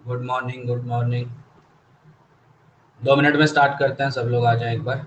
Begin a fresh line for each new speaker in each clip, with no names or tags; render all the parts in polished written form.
Good morning, good morning. 2 minute में start करते हैं, सब लोग आ जाएं एक बार।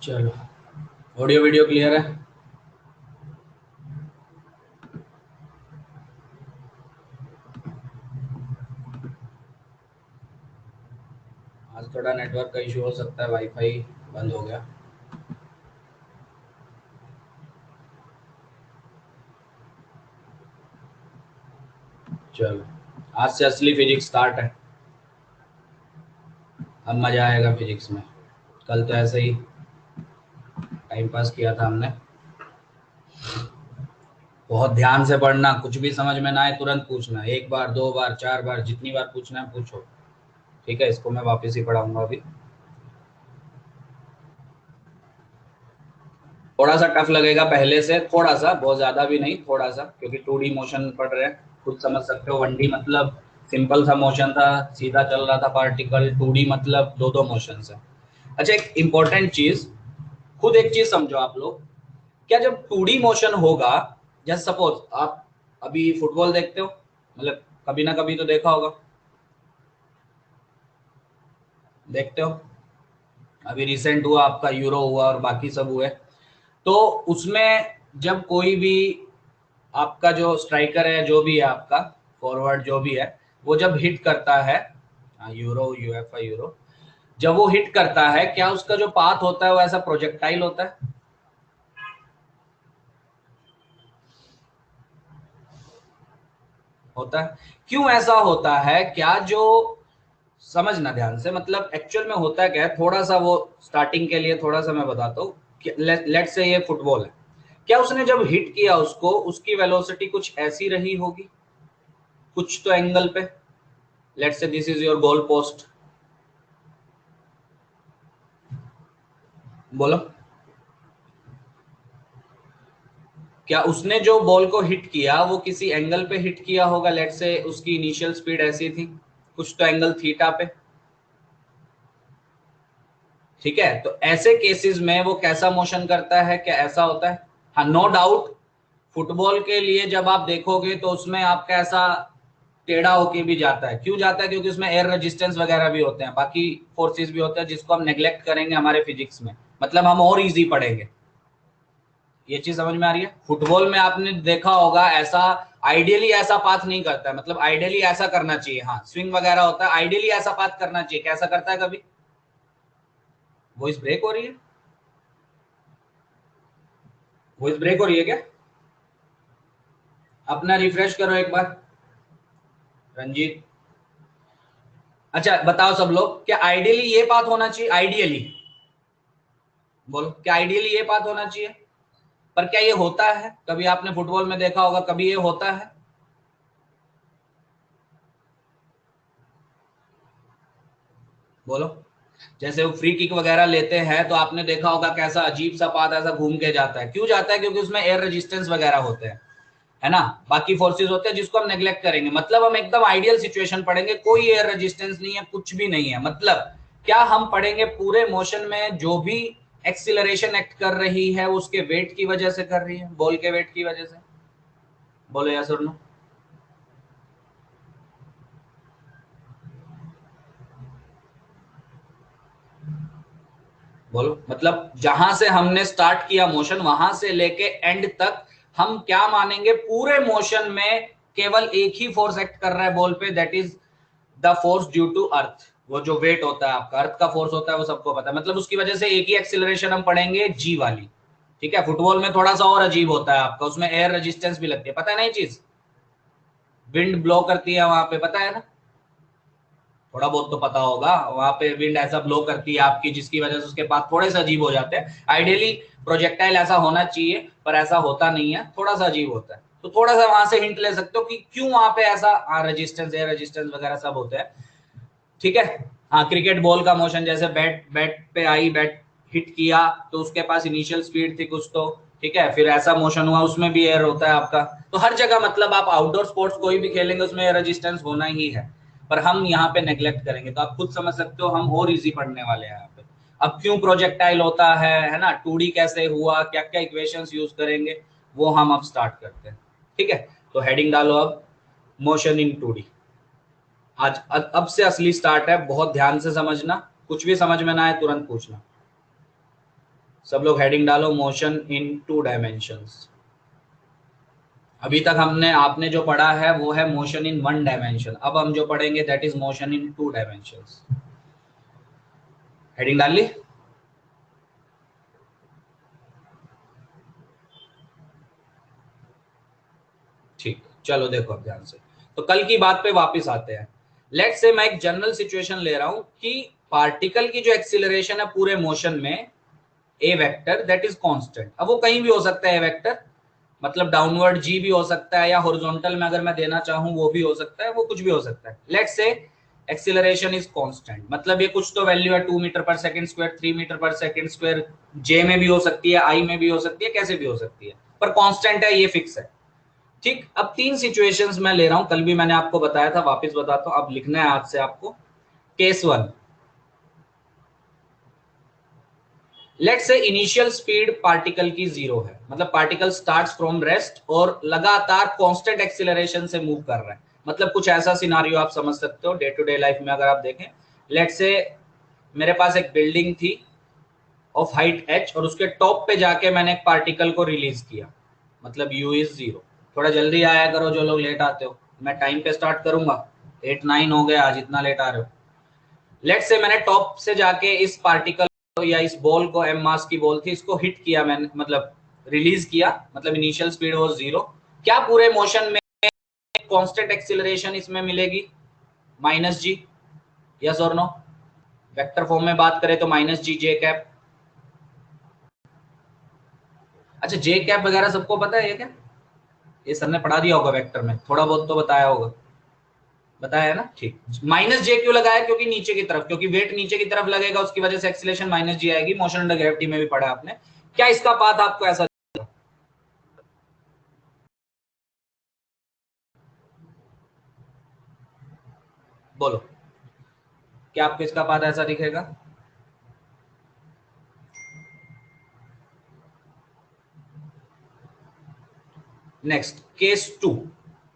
चलो, ऑडियो वीडियो क्लियर है? आज थोड़ा नेटवर्क का इशू हो सकता है, वाईफाई बंद हो गया। चलो, आज से असली फिजिक्स स्टार्ट है। अब मजा आएगा फिजिक्स में। कल तो ऐसे ही टाइम पास किया था हमने। बहुत ध्यान से पढ़ना, कुछ भी समझ में ना आए तुरंत पूछना, 1 बार 2 बार 4 बार जितनी बार पूछना है पूछो। ठीक है, इसको मैं वापस ही पढ़ाऊंगा अभी। थोड़ा सा टफ लगेगा पहले से, थोड़ा सा, बहुत ज्यादा भी नहीं, थोड़ा सा, क्योंकि 2D मोशन पढ़ रहे हैं। खुद समझ सकते हो, 1D मतलब सिंपल सा मोशन था, सीधा चल रहा था पार्टिकल। 2D मतलब दो दो मोशन है। अच्छा, एक इंपॉर्टेंट चीज, खुद एक चीज समझो आप लोग। क्या जब 2D मोशन होगा, जैसे सपोज आप अभी फुटबॉल देखते हो, मतलब कभी ना कभी तो देखा होगा, देखते हो। अभी रिसेंट हुआ आपका यूरो हुआ और बाकी सब हुए। तो उसमें जब कोई भी आपका जो स्ट्राइकर है, जो भी है आपका फॉरवर्ड जो भी है, वो जब हिट करता है, यूरो यूएफए यूरो, जब वो हिट करता है, क्या उसका जो पाथ होता है वो ऐसा प्रोजेक्टाइल होता है? होता है। क्यों ऐसा होता है? क्या जो, समझना ध्यान से, मतलब एक्चुअल में होता है क्या है, थोड़ा सा वो स्टार्टिंग के लिए थोड़ा सा मैं बताता हूँ। लेट से ये फुटबॉल है, क्या उसने जब हिट किया उसको, उसकी वेलोसिटी कुछ ऐसी रही होगी, कुछ तो एंगल पे। Late say this is your goal post, बोलो। क्या उसने जो बॉल को हिट किया वो किसी एंगल पे हिट किया होगा? लेट से उसकी इनिशियल स्पीड ऐसी थी, कुछ तो एंगल थीटा पे। ठीक है, तो ऐसे केसेस में वो कैसा मोशन करता है? क्या ऐसा होता है? हाँ, नो डाउट। फुटबॉल के लिए जब आप देखोगे तो उसमें आपका ऐसा टेढ़ा होके भी जाता है। क्यों जाता है? क्योंकि उसमें एयर रेजिस्टेंस वगैरह भी होते हैं, बाकी फोर्सेस भी होते हैं, जिसको हम नेग्लेक्ट करेंगे हमारे फिजिक्स में, मतलब हम और इजी पढ़ेंगे। ये चीज समझ में आ रही है? फुटबॉल में आपने देखा होगा ऐसा, आइडियली ऐसा पाथ नहीं करता है, मतलब आइडियली ऐसा करना चाहिए, हाँ स्विंग वगैरह होता है, आइडियली ऐसा पाथ करना चाहिए। कैसा करता है कभी? वॉइस ब्रेक हो रही है? वॉइस ब्रेक हो रही है क्या? अपना रिफ्रेश करो एक बार, रंजीत। अच्छा बताओ सब लोग, क्या आइडियली ये पाथ होना चाहिए? आइडियली बोलो, क्या आइडियली ये पाथ होना चाहिए? पर क्या ये होता है? कभी आपने फुटबॉल में देखा होगा, कभी ये होता है? बोलो। जैसे वो फ्री किक वगैरह लेते हैं तो आपने देखा होगा कैसा अजीब सा पाथ ऐसा घूम के जाता है। क्यों जाता है? क्योंकि उसमें एयर रेजिस्टेंस वगैरह होते हैं। है ना, बाकी फोर्सेस होते हैं जिसको हम नेग्लेक्ट करेंगे। मतलब हम एकदम आइडियल सिचुएशन पढ़ेंगे, कोई एयर रेजिस्टेंस नहीं है, कुछ भी नहीं है। मतलब क्या हम पढ़ेंगे, पूरे मोशन में जो भी एक्सीलरेशन एक्ट कर रही है उसके वेट की वजह से कर रही है, बॉल के वेट की वजह से। बोलो यस और नो। बोलो, मतलब जहां से हमने स्टार्ट किया मोशन वहां से लेके एंड तक हम क्या मानेंगे, पूरे मोशन में केवल एक ही फोर्स एक्ट कर रहा है बॉल पे, that is the force due to earth. वो जो वेट होता है आपका, अर्थ का फोर्स होता है, वो सबको पता है। मतलब उसकी वजह से एक ही एक्सीलरेशन हम पढ़ेंगे, जी वाली। ठीक है, फुटबॉल में थोड़ा सा और अजीब होता है आपका, उसमें एयर रेजिस्टेंस भी लगती है, पता है ना ये चीज, विंड ब्लो करती है वहां पे, पता है ना, थोड़ा बहुत तो पता होगा। वहां पे विंड ऐसा ब्लो करती है आपकी, जिसकी वजह से उसके पास थोड़े से अजीब हो जाते हैं। आइडियली प्रोजेक्टाइल ऐसा होना चाहिए, पर ऐसा होता नहीं है, थोड़ा सा अजीब होता है। तो थोड़ा सा वहां से हिंट ले सकते हो कि क्यों वहां पे ऐसा रेजिस्टेंस, एयर रेजिस्टेंस वगैरह सब होता है। ठीक है। हाँ, क्रिकेट बॉल का मोशन, जैसे बैट बैट पे आई, बैट हिट किया तो उसके पास इनिशियल स्पीड थी कुछ तो, ठीक है, फिर ऐसा मोशन हुआ, उसमें भी एयर होता है आपका। तो हर जगह, मतलब आप आउटडोर स्पोर्ट्स कोई भी खेलेंगे उसमें एयर रेजिस्टेंस होना ही है। पर हम यहाँ पे नेग्लेक्ट करेंगे, तो आप खुद समझ सकते हो हम और इजी पढ़ने वाले हैं यहाँ पे। अब क्यों प्रोजेक्टाइल होता है ना, 2D कैसे हुआ, क्या क्या इक्वेशंस यूज करेंगे, वो हम अब स्टार्ट करते हैं। ठीक है, तो हेडिंग डालो अब, मोशन इन 2D। आज अब से असली स्टार्ट है, बहुत ध्यान से समझना, कुछ भी समझ में ना आए तुरंत पूछना। सब लोग हेडिंग डालो, मोशन इन 2 डायमेंशंस। अभी तक हमने, आपने जो पढ़ा है वो है मोशन इन 1 डायमेंशन, अब हम जो पढ़ेंगे that is motion in 2 dimensions. Heading डाल ली। ठीक, चलो देखो अब ध्यान से। तो कल की बात पे वापस आते हैं। लेट्स से मैं एक जनरल सिचुएशन ले रहा हूं कि पार्टिकल की जो एक्सीलरेशन है पूरे मोशन में, ए वेक्टर दैट इज कांस्टेंट। अब वो कहीं भी हो सकता है ए वेक्टर, मतलब डाउनवर्ड जी भी हो सकता है, या हॉरिजॉन्टल में अगर मैं देना चाहूं वो भी हो सकता है, वो कुछ भी हो सकता है। लेट्स से एक्सीलरेशन इज कांस्टेंट, मतलब ये कुछ तो वैल्यू है, 2 metre per second square, 3 metre per second square, जे में भी हो सकती है, आई में भी हो सकती है, कैसे भी हो सकती है, पर कांस्टेंट है, ये फिक्स है। ठीक, अब 3 सिचुएशंस मैं ले रहा हूं, कल भी मैंने आपको बताया था, वापस बताता हूं, अब लिखना है आज से आपको। केस 1, लेट से इनिशियल स्पीड पार्टिकल की 0 है, मतलब पार्टिकल स्टार्ट्स फ्रॉम रेस्ट और लगातार कांस्टेंट एक्सीलरेशन से मूव कर रहा है। मतलब कुछ ऐसा सिनारियो आप समझ सकते हो डे टू डे लाइफ में, अगर आप देखें। लेट से मेरे पास एक बिल्डिंग थी ऑफ हाइट h, और उसके टॉप पे जाके मैंने एक पार्टिकल को रिलीज किया, मतलब u इज 0। थोड़ा जल्दी आया करो जो लोग लेट आते हो, मैं टाइम पे स्टार्ट करूंगा। 8-9 हो गया, आज इतना लेट आ रहे हो। लेट से मैंने टॉप से जाके इस पार्टिकल या इस बॉल को, एम मास की बॉल थी, इसको हिट किया मैंने, मतलब रिलीज किया, मतलब इनिशियल स्पीड वाज 0। क्या पूरे मोशन में कांस्टेंट एक्सीलरेशन इसमें मिलेगी, -g, यस और नो। वेक्टर फॉर्म में बात करें तो -g जे कैप। अच्छा, जे कैप वगैरह सबको पता है ये क्या, ये सर ने पढ़ा दिया होगा वेक्टर में, थोड़ा बहुत तो बताया होगा, बताया है ना। ठीक, -j क्यों लगाया, क्योंकि नीचे की तरफ, क्योंकि वेट नीचे की तरफ लगेगा, उसकी वजह से एक्सीलरेशन -g आएगी, मोशन अंडर ग्रेविटी में भी पढ़ा आपने। क्या इसका पाथ आपको ऐसा, बोलो, क्या आपको इसका पाथ ऐसा दिखेगा। नेक्स्ट, केस 2,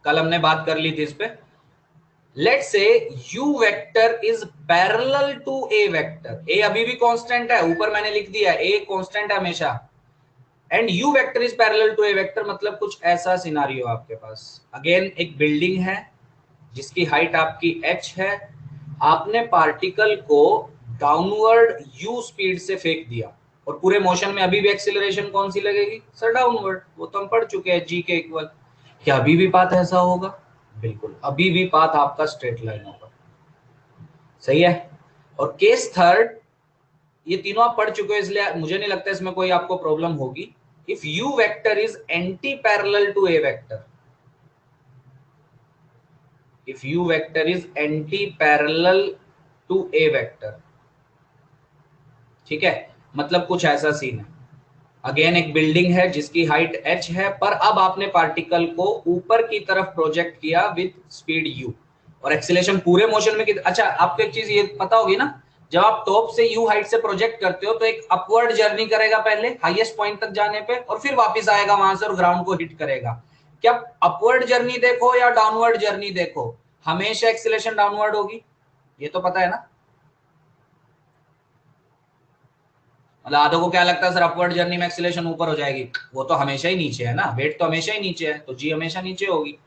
कल हमने बात कर ली थी इस पे। Let's say u vector is parallel to a vector, a अभी भी कांस्टेंट है, ऊपर मैंने लिख दिया a कांस्टेंट है हमेशा, and u vector is parallel to a vector, मतलब कुछ ऐसा सिनारियो आपके पास। अगेन एक बिल्डिंग है जिसकी हाइट आपकी h है, आपने पार्टिकल को डाउनवर्ड u स्पीड से फेंक दिया, और पूरे मोशन में अभी भी एक्सीलरेशन कौन सी लगेगी सर, डाउनवर्ड, वो तो हम पढ़ चुके हैं, g के इक्वल। क्या अभी भी पाथ ऐसा होगा, बिल्कुल अभी भी पाथ आपका स्ट्रेट लाइन होगा, सही है। और केस थर्ड, ये तीनों आप पढ़ चुके हो, इसलिए मुझे नहीं लगता इसमें कोई आपको प्रॉब्लम होगी। If u vector is anti parallel to a vector, if u vector is anti parallel to a vector, ठीक है, मतलब कुछ ऐसा सीन है। अगेन एक बिल्डिंग है जिसकी हाइट h है, पर अब आपने पार्टिकल को ऊपर की तरफ प्रोजेक्ट किया विद स्पीड u, और एक्सीलरेशन पूरे मोशन में अच्छा आपको एक चीज ये पता होगी ना, जब आप टॉप से u हाइट से प्रोजेक्ट करते हो तो एक अपवर्ड जर्नी करेगा पहले हाईएस्ट पॉइंट तक जाने पे, और फिर वापस आएगा वहां से और ग्राउंड को हिट करेगा। क्या अपवर्ड जर्नी देखो या डाउनवर्ड जर्नी देखो, हमेशा एक्सीलरेशन डाउनवर्ड होगी, ये तो पता है ना। मतलब आधों को क्या लगता है सर अपवर्ड जर्नी में एक्सीलरेशन ऊपर हो जाएगी, वो तो हमेशा ही नीचे है ना, वेट तो हमेशा ही नीचे है, तो जी हमेशा नीचे होगी।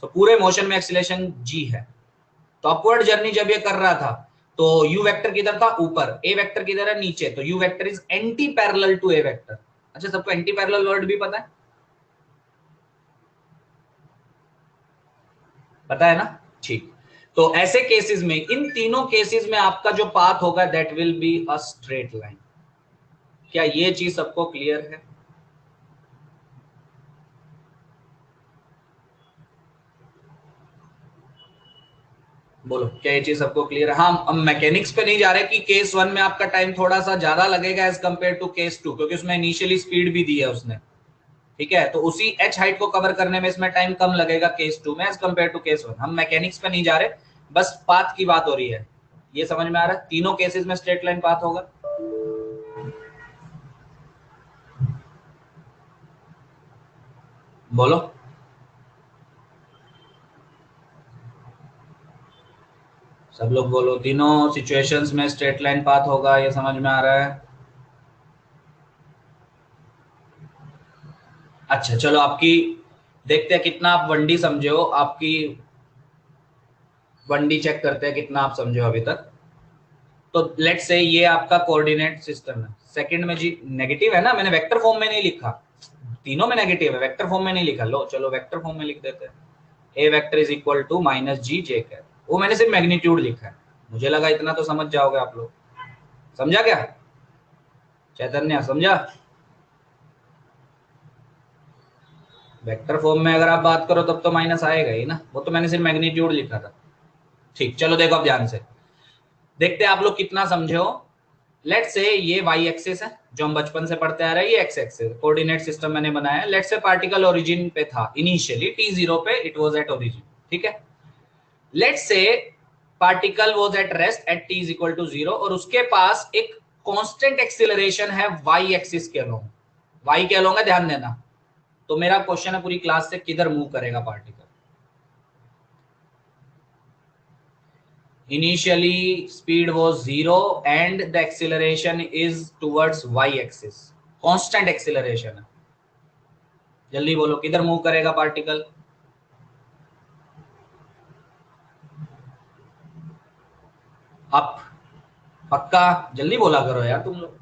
तो पूरे मोशन में एक्सीलरेशन जी है। तो अपवर्ड जर्नी जब ये कर रहा था तो यू वेक्टर किधर था, ऊपर, ए वेक्टर किधर है, नीचे, तो u vector is anti parallel to a vector. अच्छा सबको एंटी पैरेलल वर्ड भी पता है, पता है ना, ठीक। तो ऐसे केसेस में, इन तीनों केसेस में आपका जो पाथ होगा that will be a straight line. क्या ये चीज सबको क्लियर है? बोलो क्या ये चीज सबको क्लियर है? हाँ, हम मैकेनिक्स पे नहीं जा रहे कि केस वन में आपका टाइम थोड़ा सा ज्यादा लगेगा as compare to case two, क्योंकि उसमें इनिशियली स्पीड भी दी है उसने, ठीक है, तो उसी एच हाइट को कवर करने में इसमें टाइम कम लगेगा केस टू में as compare to case one. हम मैकेनिक्स पे नहीं जा रहे, बस पाथ की बात हो रही है। ये समझ में आ रहा है, तीनों केसेस में स्ट्रेट लाइन पाथ होगा। बोलो, सब लोग बोलो, तीनों सिचुएशंस में स्ट्रेट लाइन पाथ होगा, ये समझ में आ रहा है? अच्छा चलो आपकी देखते हैं कितना आप वनडी समझे हो, आपकी वनडी चेक करते हैं कितना आप समझे हो अभी तक। तो लेट से ये आपका कोऑर्डिनेट सिस्टम है, सेकंड में जी नेगेटिव है ना, मैंने वेक्टर फॉर्म में नहीं लिखा, तीनों में नेगेटिव है, वेक्टर फॉर्म में नहीं लिखा, लो चलो वेक्टर फॉर्म में लिख देते हैं। A vector is equal to minus G J cap, वो मैंने सिर्फ मैग्नीट्यूड लिखा है, मुझे लगा इतना तो समझ जाओगे आप लोग। समझा क्या चैतन्य, समझा? वेक्टर फॉर्म में अगर आप बात करो तब तो माइनस आएगा ही ना, वो तो मैंने सिर्फ मैग्नीट्यूड लिखा था। ठीक, चलो देखो अब ध्यान से देखते हैं आप लोग कितना समझे हो। लेट से ये वाई एक्सिस है जो हम बचपन से पढ़ते आ रहे हैं, ये एक्स एक्सिस कोऑर्डिनेट सिस्टम मैंने बनाया है। लेट से पार्टिकल ओरिजिन पे था इनिशियली t0 पे, इट वाज एट ओरिजिन, ठीक है। Let say particle was at rest at t is equal to 0, और उसके पास एक कांस्टेंट एक्सीलरेशन है वाई एक्सिस के अलोंग, वाई के अलोंग है, ध्यान देना। तो मेरा क्वेश्चन है पूरी क्लास से, किधर मूव करेगा particle? Initially speed was 0 and the acceleration is towards y axis, constant acceleration है। जल्दी बोलो किधर मूव करेगा पार्टिकल? अप, पक्का? जल्दी बोला करो यार तुम लोग।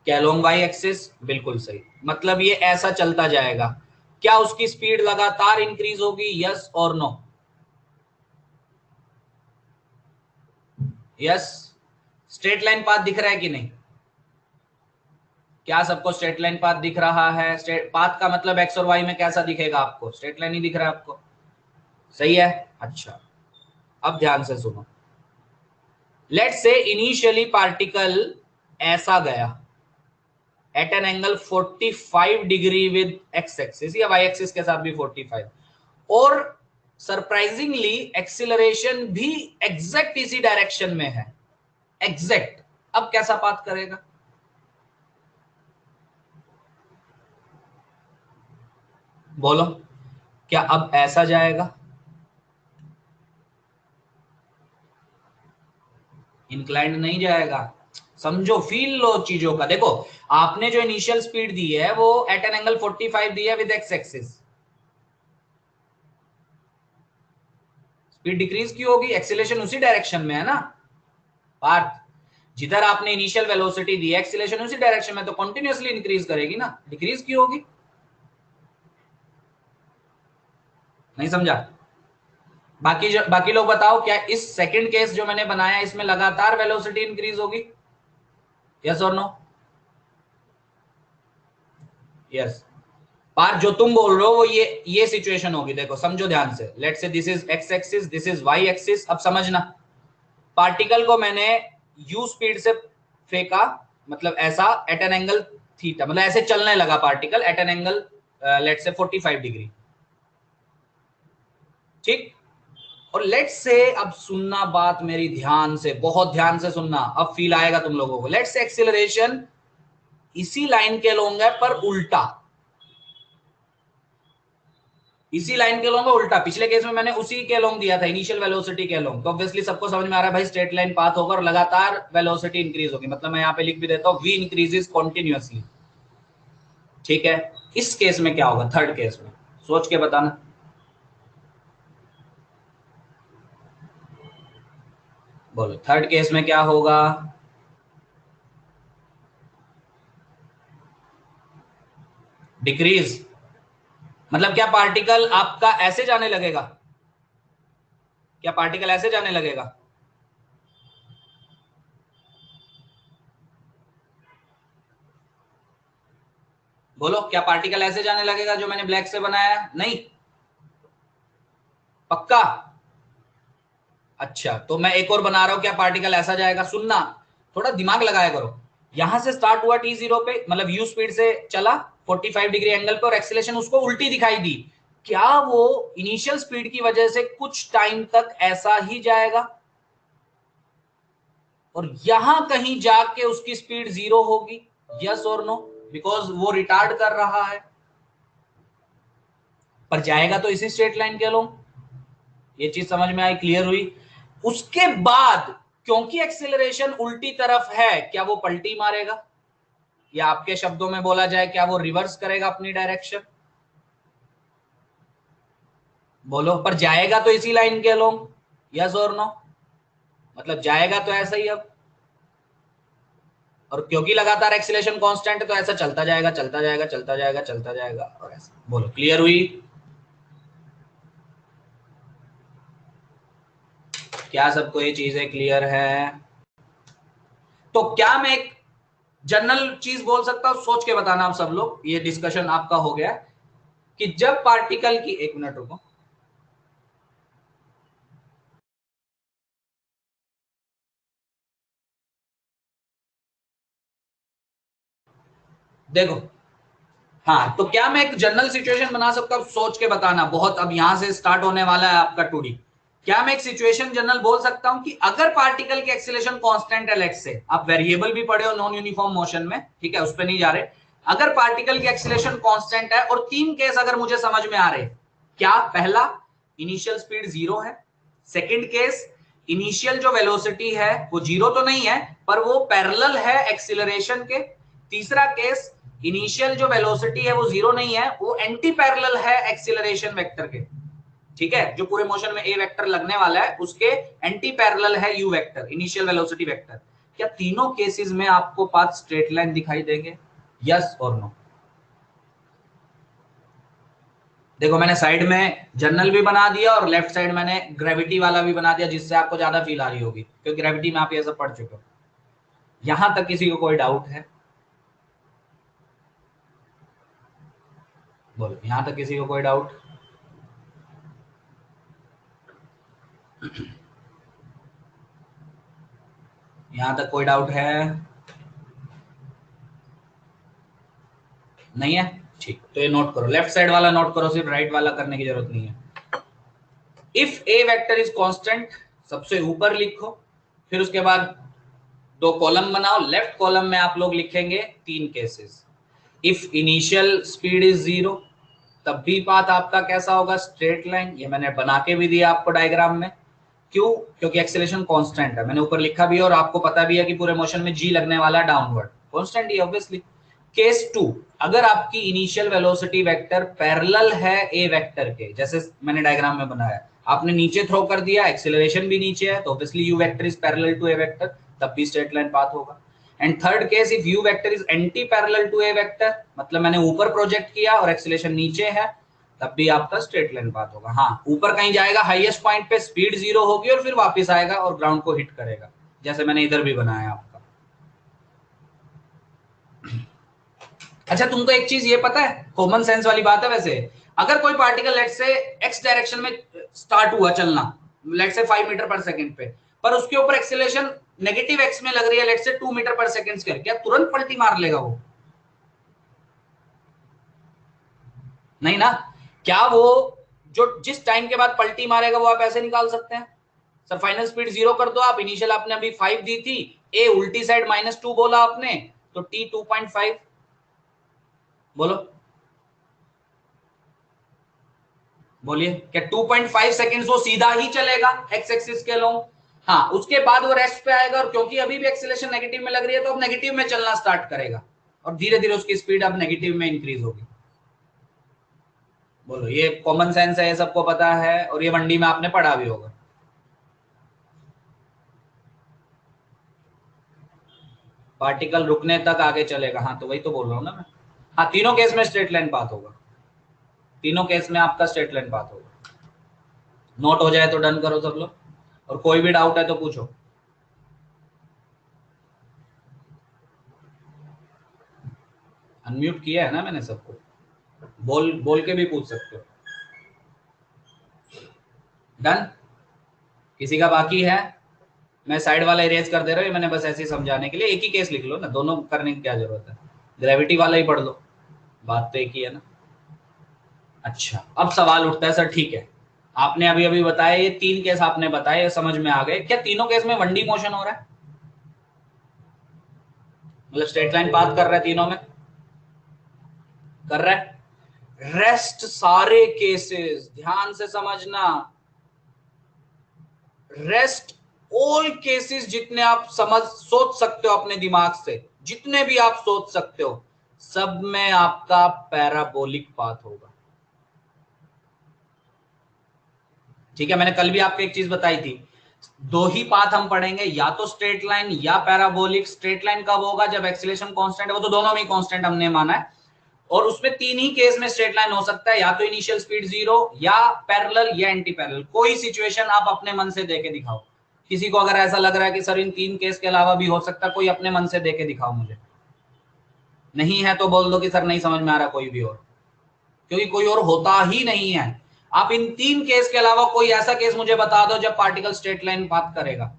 क्या अलोंग वाई एक्सिस? बिल्कुल सही, मतलब ये ऐसा चलता जाएगा। क्या उसकी स्पीड लगातार इंक्रीज होगी, यस और no? Yes. Straight line path दिख रहा है कि नहीं? क्या सबको स्ट्रेट लाइन पाथ दिख रहा है? स्ट्रेट पाथ का मतलब एक्स और वाई में कैसा दिखेगा आपको? स्ट्रेट लाइन ही दिख रहा है आपको, सही है। अच्छा अब ध्यान से सुनो, लेट से इनिशियली पार्टिकल ऐसा गया at an angle 45 degree with X axis या वाई एक्सिस के साथ भी 45, और सरप्राइजिंगली एक्सीलरेशन भी एग्जैक्ट इसी डायरेक्शन में है, एग्जैक्ट। अब कैसा पाथ करेगा? बोलो, क्या अब ऐसा जाएगा? इंक्लाइंड नहीं जाएगा, समझो, फील लो चीजों का। देखो आपने जो इनिशियल स्पीड दी है वो एट एन एंगल 45 दी है with X axis, speed decrease क्यों होगी? एक्सीलरेशन उसी डायरेक्शन में है ना पार्थ, जिधर आपने इनिशियल वेलोसिटी दी है एक्सीलरेशन उसी डायरेक्शन में, तो कंटिन्यूअसली इंक्रीज करेगी ना, डिक्रीज क्यों होगी? नहीं समझा? बाकी लोग बताओ, क्या इस सेकंड केस जो मैंने बनाया इसमें लगातार वेलोसिटी इंक्रीज होगी, यस और नो? यस। पार्थ जो तुम बोल रहे हो वो ये सिचुएशन होगी, देखो समझो ध्यान से। Let say this is X axis, this is Y axis. अब समझना, पार्टिकल को मैंने u स्पीड से फेंका, मतलब ऐसा एट एन एंगल थीटा, मतलब ऐसे चलने लगा particle at an angle let say 45 degree, ठीक। और लेट से, अब सुनना बात मेरी ध्यान से, बहुत ध्यान से सुनना, अब फील आएगा तुम लोगों को। लेट से एक्सीलरेशन इसी लाइन के लॉन्ग है पर उल्टा, इसी लाइन के लॉन्ग उल्टा। पिछले केस में मैंने उसी के लॉन्ग दिया था, इनिशियल वेलोसिटी के लॉन्ग, तो ऑब्वियसली सबको समझ में आ रहा है भाई स्ट्रेट लाइन पाथ होगा और लगातार वेलोसिटी इंक्रीज होगी, मतलब मैं यहाँ पे लिख भी देता हूँ v इंक्रीजेस कॉन्टिन्यूअसली, ठीक है। इस केस में क्या होगा, थर्ड केस में, सोच के बताना। बोलो थर्ड केस में क्या होगा। डिक्रीज, मतलब क्या पार्टिकल आपका ऐसे जाने लगेगा, क्या पार्टिकल ऐसे जाने लगेगा। बोलो क्या पार्टिकल ऐसे जाने लगेगा जो मैंने ब्लैक से बनाया है, नहीं, पक्का। अच्छा तो मैं एक और बना रहा हूं, क्या पार्टिकल ऐसा जाएगा, सुनना, थोड़ा दिमाग लगाया करो। यहां से स्टार्ट हुआ t0 पे, मतलब u स्पीड से चला 45 डिग्री एंगल पे और एक्सीलरेशन उसको उल्टी दिखाई दी, क्या वो इनिशियल स्पीड की वजह से कुछ टाइम तक ऐसा ही जाएगा और यहां कहीं जाके उसकी स्पीड 0 होगी, यस और नो, बिकॉज वो रिटार्ड कर रहा है, पर जाएगा तो इसी स्ट्रेट लाइन के लो। ये चीज समझ में आई, क्लियर हुई। उसके बाद क्योंकि एक्सेलरेशन उल्टी तरफ है, क्या वो पलटी मारेगा, या आपके शब्दों में बोला जाए क्या वो रिवर्स करेगा अपनी डायरेक्शन। बोलो, पर जाएगा तो इसी लाइन के अलोंग, यस और नो, मतलब जाएगा तो ऐसा ही अब, और क्योंकि लगातार एक्सीलरेशन कांस्टेंट है तो ऐसा चलता जाएगा चलता जाएगा चलता जाएगा चलता जाएगा और ऐसा। बोलो क्लियर हुई, क्या सबको ये चीजें क्लियर है। तो क्या मैं एक जनरल चीज बोल सकता हूं, सोच के बताना आप सब लोग, ये डिस्कशन आपका हो गया कि जब पार्टिकल की, एक मिनट रुको, देखो, हाँ तो क्या मैं एक जनरल सिचुएशन बना सकता हूं, सोच के बताना, बहुत अब यहां से स्टार्ट होने वाला है आपका टूडी। क्या मैं एक सिचुएशन जनरल बोल सकता हूं कि अगर पार्टिकल की एक्सीलरेशन कांस्टेंट है, लेट्स से आप वेरिएबल भी पढ़े हो नॉन यूनिफॉर्म मोशन में, ठीक है, उस पर नहीं जा रहे, अगर पार्टिकल की एक्सीलरेशन कांस्टेंट है और तीन केस अगर मुझे समझ में आ रहे, क्या, पहला इनिशियल स्पीड 0 है, सेकंड केस इनिशियल जो वेलोसिटी है वो 0 तो नहीं है पर वो पैरेलल है एक्सीलरेशन के, तीसरा केस इनिशियल जो वेलोसिटी है वो 0 नहीं है, वो एंटी पैरेलल है एक्सीलरेशन वेक्टर के, ठीक है, जो पूरे मोशन में ए वेक्टर लगने वाला है उसके एंटी पैरेलल है u vector, initial velocity vector. क्या तीनों केसेस में आपको पाथ स्ट्रेट लाइन दिखाई देंगे, यस और नो। देखो मैंने साइड में जनरल भी बना दिया और लेफ्ट साइड मैंने ग्रेविटी वाला भी बना दिया, जिससे आपको ज्यादा फील आ रही होगी, क्योंकि ग्रेविटी में आप ये सब पढ़ चुके हो। यहां तक किसी को कोई डाउट है, बोलो, यहां तक किसी को कोई डाउट। यहां तक कोई डाउट है, नहीं है, ठीक, तो ये नोट करो, लेफ्ट साइड वाला नोट करो, सिर्फ राइट वाला करने की जरूरत नहीं है। If A vector is constant, सबसे ऊपर लिखो, फिर उसके बाद दो कॉलम बनाओ, लेफ्ट कॉलम में आप लोग लिखेंगे तीन cases. If initial speed is 0, तब भी पाथ आपका कैसा होगा, स्ट्रेट लाइन, ये मैंने बना के भी दिया आपको डायग्राम में, क्यों, क्योंकि एक्सेलरेशन कांस्टेंट है, मैंने ऊपर लिखा भी है और आपको पता भी है कि पूरे मोशन में जी लगने वाला डाउनवर्ड, कांस्टेंट ही ऑब्वियसली। केस 2, अगर आपकी इनिशियल वेलोसिटी वेक्टर पैरेलल है ए वेक्टर के, जैसे मैंने डायग्राम में बनाया, आपने नीचे थ्रो कर दिया, एक्सेलरेशन भी नीचे है, तो obviously u vector is parallel to a vector, तब भी स्ट्रेट लाइन पाथ होगा। And third case, if u vector is anti parallel to a vector, मतलब मैंने ऊपर प्रोजेक्ट किया और एक्सेलरेशन नीचे है, तब भी आपका स्ट्रेट लाइन पाथ होगा। हाँ, ऊपर कहीं जाएगा हाईएस्ट पॉइंट पे, स्पीड 0 होगी और फिर वापस आएगा और ग्राउंड को हिट करेगा, जैसे मैंने इधर भी बनाया आपका। अच्छा तुमको एक चीज ये पता है, कॉमन सेंस वाली बात है वैसे, अगर कोई पार्टिकल लेट से एक्स डायरेक्शन में स्टार्ट हुआ चलना, लेट से 5 मीटर पर सेकंड पे, पर उसके ऊपर एक्सेलरेशन नेगेटिव एक्स में लग रही है, लेट से 2 मीटर पर सेकंड स्क्वायर, क्या तुरंत पलटी मार लेगा वो, नहीं ना। क्या वो जो जिस टाइम के बाद पलटी मारेगा वो आप ऐसे निकाल सकते हैं? सर फाइनल स्पीड 0 कर दो आप, इनिशियल आपने अभी 5 दी थी, ए उल्टी साइड -2 बोला आपने, तो टी 2.5 बोलो, बोलिए क्या 2.5 सेकेंड्स वो सीधा ही चलेगा एक्स एक्सिस के लॉन्ग? हाँ, उसके बाद वो रेस्ट पे आएगा, और क्योंकि अभी भी एक्सीलरेशन नेगेटिव में लग रही है तो अब नेगेटिव में चलना स्टार्ट करेगा, और धीरे धीरे उसकी स्पीड अब नेगेटिव में इंक्रीज होगी। बोलो, ये कॉमन सेंस है, ये सबको पता है, और ये मंडी में आपने पढ़ा भी होगा। पार्टिकल रुकने तक आगे चलेगा, हाँ तो वही तो बोल रहा हूँ ना मैं। हाँ, तीनों केस में स्ट्रेट लाइन पाथ होगा, तीनों केस में आपका स्ट्रेट लाइन पाथ होगा। नोट हो जाए तो डन करो सब लोग, और कोई भी डाउट है तो पूछो। अनम्यूट किया है ना मैंने सबको, बोल बोल के भी पूछ सकते हो। डन? किसी का बाकी है? मैं साइड वाला इरेज कर दे रहा हूँ, मैंने बस ऐसे ही समझाने के लिए। एक ही केस लिख लो ना, दोनों करने की क्या जरूरत है, ग्रेविटी वाला ही पढ़ लो, बात तो एक ही है ना। अच्छा, अब सवाल उठता है, सर ठीक है आपने अभी अभी बताया, ये 3 केस आपने बताए, समझ में आ गए, क्या तीनों केस में 1D मोशन हो रहा है? मतलब स्ट्रेट लाइन पाथ कर रहा है तीनों में? कर रहा है। रेस्ट सारे केसेस ध्यान से समझना, रेस्ट ऑल केसेस जितने आप समझ सोच सकते हो अपने दिमाग से, जितने भी आप सोच सकते हो, सब में आपका पैराबोलिक पाथ होगा। ठीक है, मैंने कल भी आपको एक चीज बताई थी, 2 ही पाथ हम पढ़ेंगे, या तो स्ट्रेट लाइन या पैराबोलिक। स्ट्रेट लाइन कब होगा? जब एक्सीलरेशन कांस्टेंट है, वो तो दोनों में कांस्टेंट हमने माना है, और उसमें 3 ही केस में स्ट्रेट लाइन हो सकता है, या तो इनिशियल स्पीड 0, या पैरेलल, या एंटी पैरेलल। कोई सिचुएशन आप अपने मन से देके दिखाओ। किसी को अगर ऐसा लग रहा है कि सर इन 3 केस के अलावा भी हो सकता है, कोई अपने मन से देके दिखाओ मुझे। नहीं है तो बोल दो कि सर नहीं समझ में आ रहा कोई भी और, क्योंकि कोई और होता ही नहीं है। आप इन 3 केस के अलावा कोई ऐसा केस मुझे बता दो जब पार्टिकल स्ट्रेट लाइन पाथ करेगा।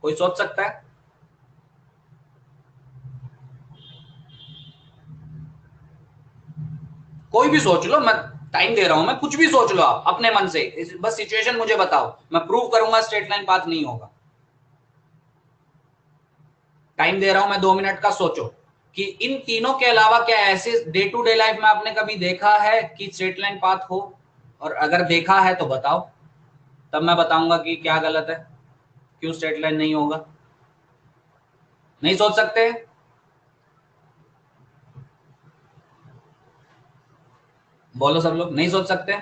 कोई सोच सकता है? कोई भी सोच लो, मैं टाइम दे रहा हूं, मैं कुछ भी सोच लो आप अपने मन से, बस सिचुएशन मुझे बताओ, मैं प्रूव करूंगा स्ट्रेट लाइन पाथ नहीं होगा। टाइम दे रहा हूं मैं 2 मिनट का, सोचो कि इन तीनों के अलावा क्या ऐसे डे टू डे लाइफ में आपने कभी देखा है कि स्ट्रेट लाइन पाथ हो? और अगर देखा है तो बताओ, तब मैं बताऊंगा कि क्या गलत है, क्यों स्ट्रेट लाइन नहीं होगा। नहीं सोच सकते? बोलो सब लोग, नहीं सोच सकते?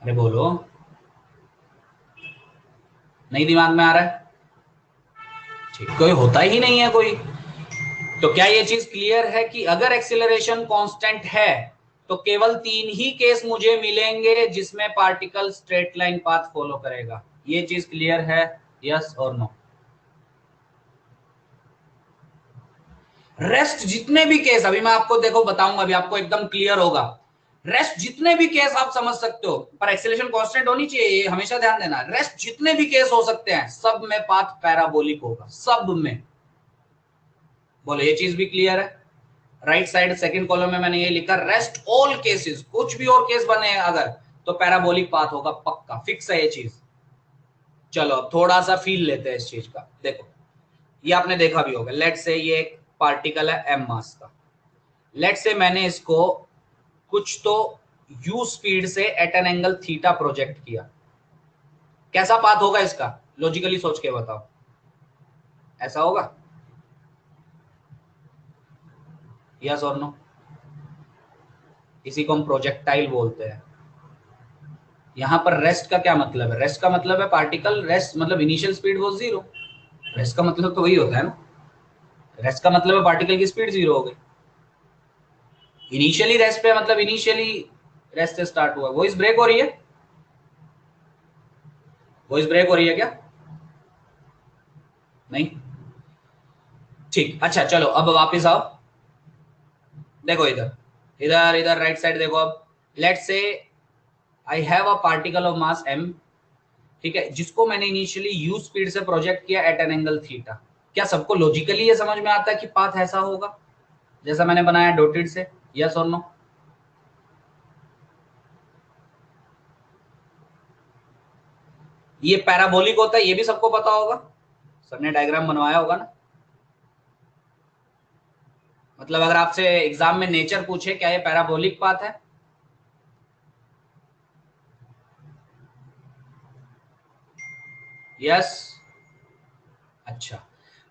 अरे बोलो, नहीं दिमाग में आ रहा है? ठीक, कोई होता ही नहीं है कोई। तो क्या ये चीज क्लियर है कि अगर एक्सीलरेशन कांस्टेंट है तो केवल 3 ही केस मुझे मिलेंगे जिसमें particle straight line path follow करेगा? ये चीज क्लियर है? यस और नो? रेस्ट जितने भी केस, अभी मैं आपको देखो बताऊंगा, अभी आपको एकदम क्लियर होगा। रेस्ट जितने भी केस आप समझ सकते हो, पर एक्सीलरेशन कांस्टेंट होनी चाहिए, ये हमेशा ध्यान देना। रेस्ट जितने भी केस हो सकते हैं, सब में पाथ पैराबोलिक होगा, सब में। बोलो, ये चीज भी क्लियर है? राइट साइड सेकंड कॉलम में मैंने ये लिखा, रेस्ट ऑल केसेस, कुछ भी और केस बने अगर, तो पैराबोलिक पाथ होगा, पक्का फिक्स है ये चीज। चलो अब थोड़ा सा फील लेते हैं इस चीज का। देखो, ये आपने देखा भी होगा, लेट से ये एक पार्टिकल है एम मास का, लेट से मैंने इसको कुछ तो यू स्पीड से at an angle theta project किया, कैसा पाथ होगा इसका? लॉजिकली सोच के बताओ, ऐसा होगा? यस और नो? इसी को हम प्रोजेक्टाइल बोलते हैं। यहाँ पर रेस्ट का क्या मतलब है? रेस्ट का मतलब है पार्टिकल रेस्ट, मतलब इनिशियल स्पीड वो 0। रेस्ट का मतलब तो वही होता है ना, रेस्ट का मतलब है पार्टिकल की स्पीड 0 हो गई। इनिशियली रेस्ट पे मतलब इनिशियली रेस्ट से स्टार्ट हुआ। वॉइस ब्रेक हो रही है? वॉइस ब्रेक हो रही है क्या? नहीं? ठीक, अच्छा चलो अब वापस आओ। देखो इधर, इधर इधर राइट साइड देखो। अब let's say I have a particle of mass m, ठीक है, जिसको मैंने इनिशियली यू स्पीड से प्रोजेक्ट किया एट एन एंगल थीटा। क्या सबको लॉजिकली ये समझ में आता है कि पाथ ऐसा होगा जैसा मैंने बनाया डॉटेड से? यस और नो? ये पैराबोलिक होता है, ये भी सबको पता होगा, सर ने डायग्राम बनवाया होगा ना। मतलब अगर आपसे एग्जाम में नेचर पूछे क्या ये पैराबोलिक पाथ है? यस। अच्छा,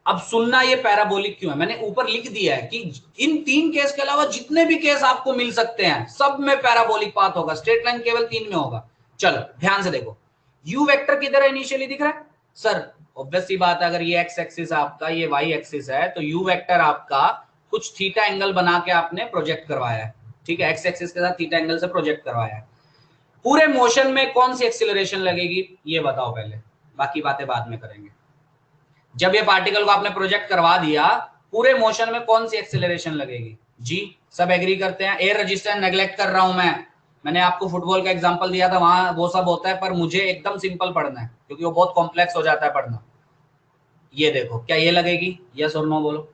अब सुनना ये पैराबोलिक क्यों है, मैंने ऊपर लिख दिया है कि इन 3 केस के अलावा जितने भी केस आपको मिल सकते हैं सब में पैराबोलिक पाथ होगा, स्ट्रेट लाइन केवल 3 में होगा। चलो ध्यान से देखो, यू वेक्टर किधर है इनिशियली दिख रहा है सर? ऑब्वियस सी बात है, अगर ये एक्स एक्सिस है आपका, ये वाई एक्सिस है, तो यू वेक्टर आपका कुछ थीटा एंगल बना के आपने प्रोजेक्ट करवाया है, ठीक है, एक्स एक्सिस के साथ थीटा एंगल से प्रोजेक्ट करवाया है। पूरे मोशन में कौन सी एक्सीलरेशन लगेगी ये बताओ पहले, बाकी बातें बाद में करेंगे। जब ये पार्टिकल को आपने प्रोजेक्ट करवा दिया, पूरे मोशन में कौन सी एक्सेलरेशन लगेगी? जी सब एग्री करते हैं। एयर रेजिस्टेंस नेग्लेक्ट कर रहा हूं मैंने आपको फुटबॉल का एग्जांपल दिया था, वहां वो सब होता है, पर मुझे एकदम सिंपल पढ़ना है क्योंकि वो बहुत कॉम्प्लेक्स हो जाता है पढ़ना। ये देखो, क्या ये लगेगी? यस और नो बोलो।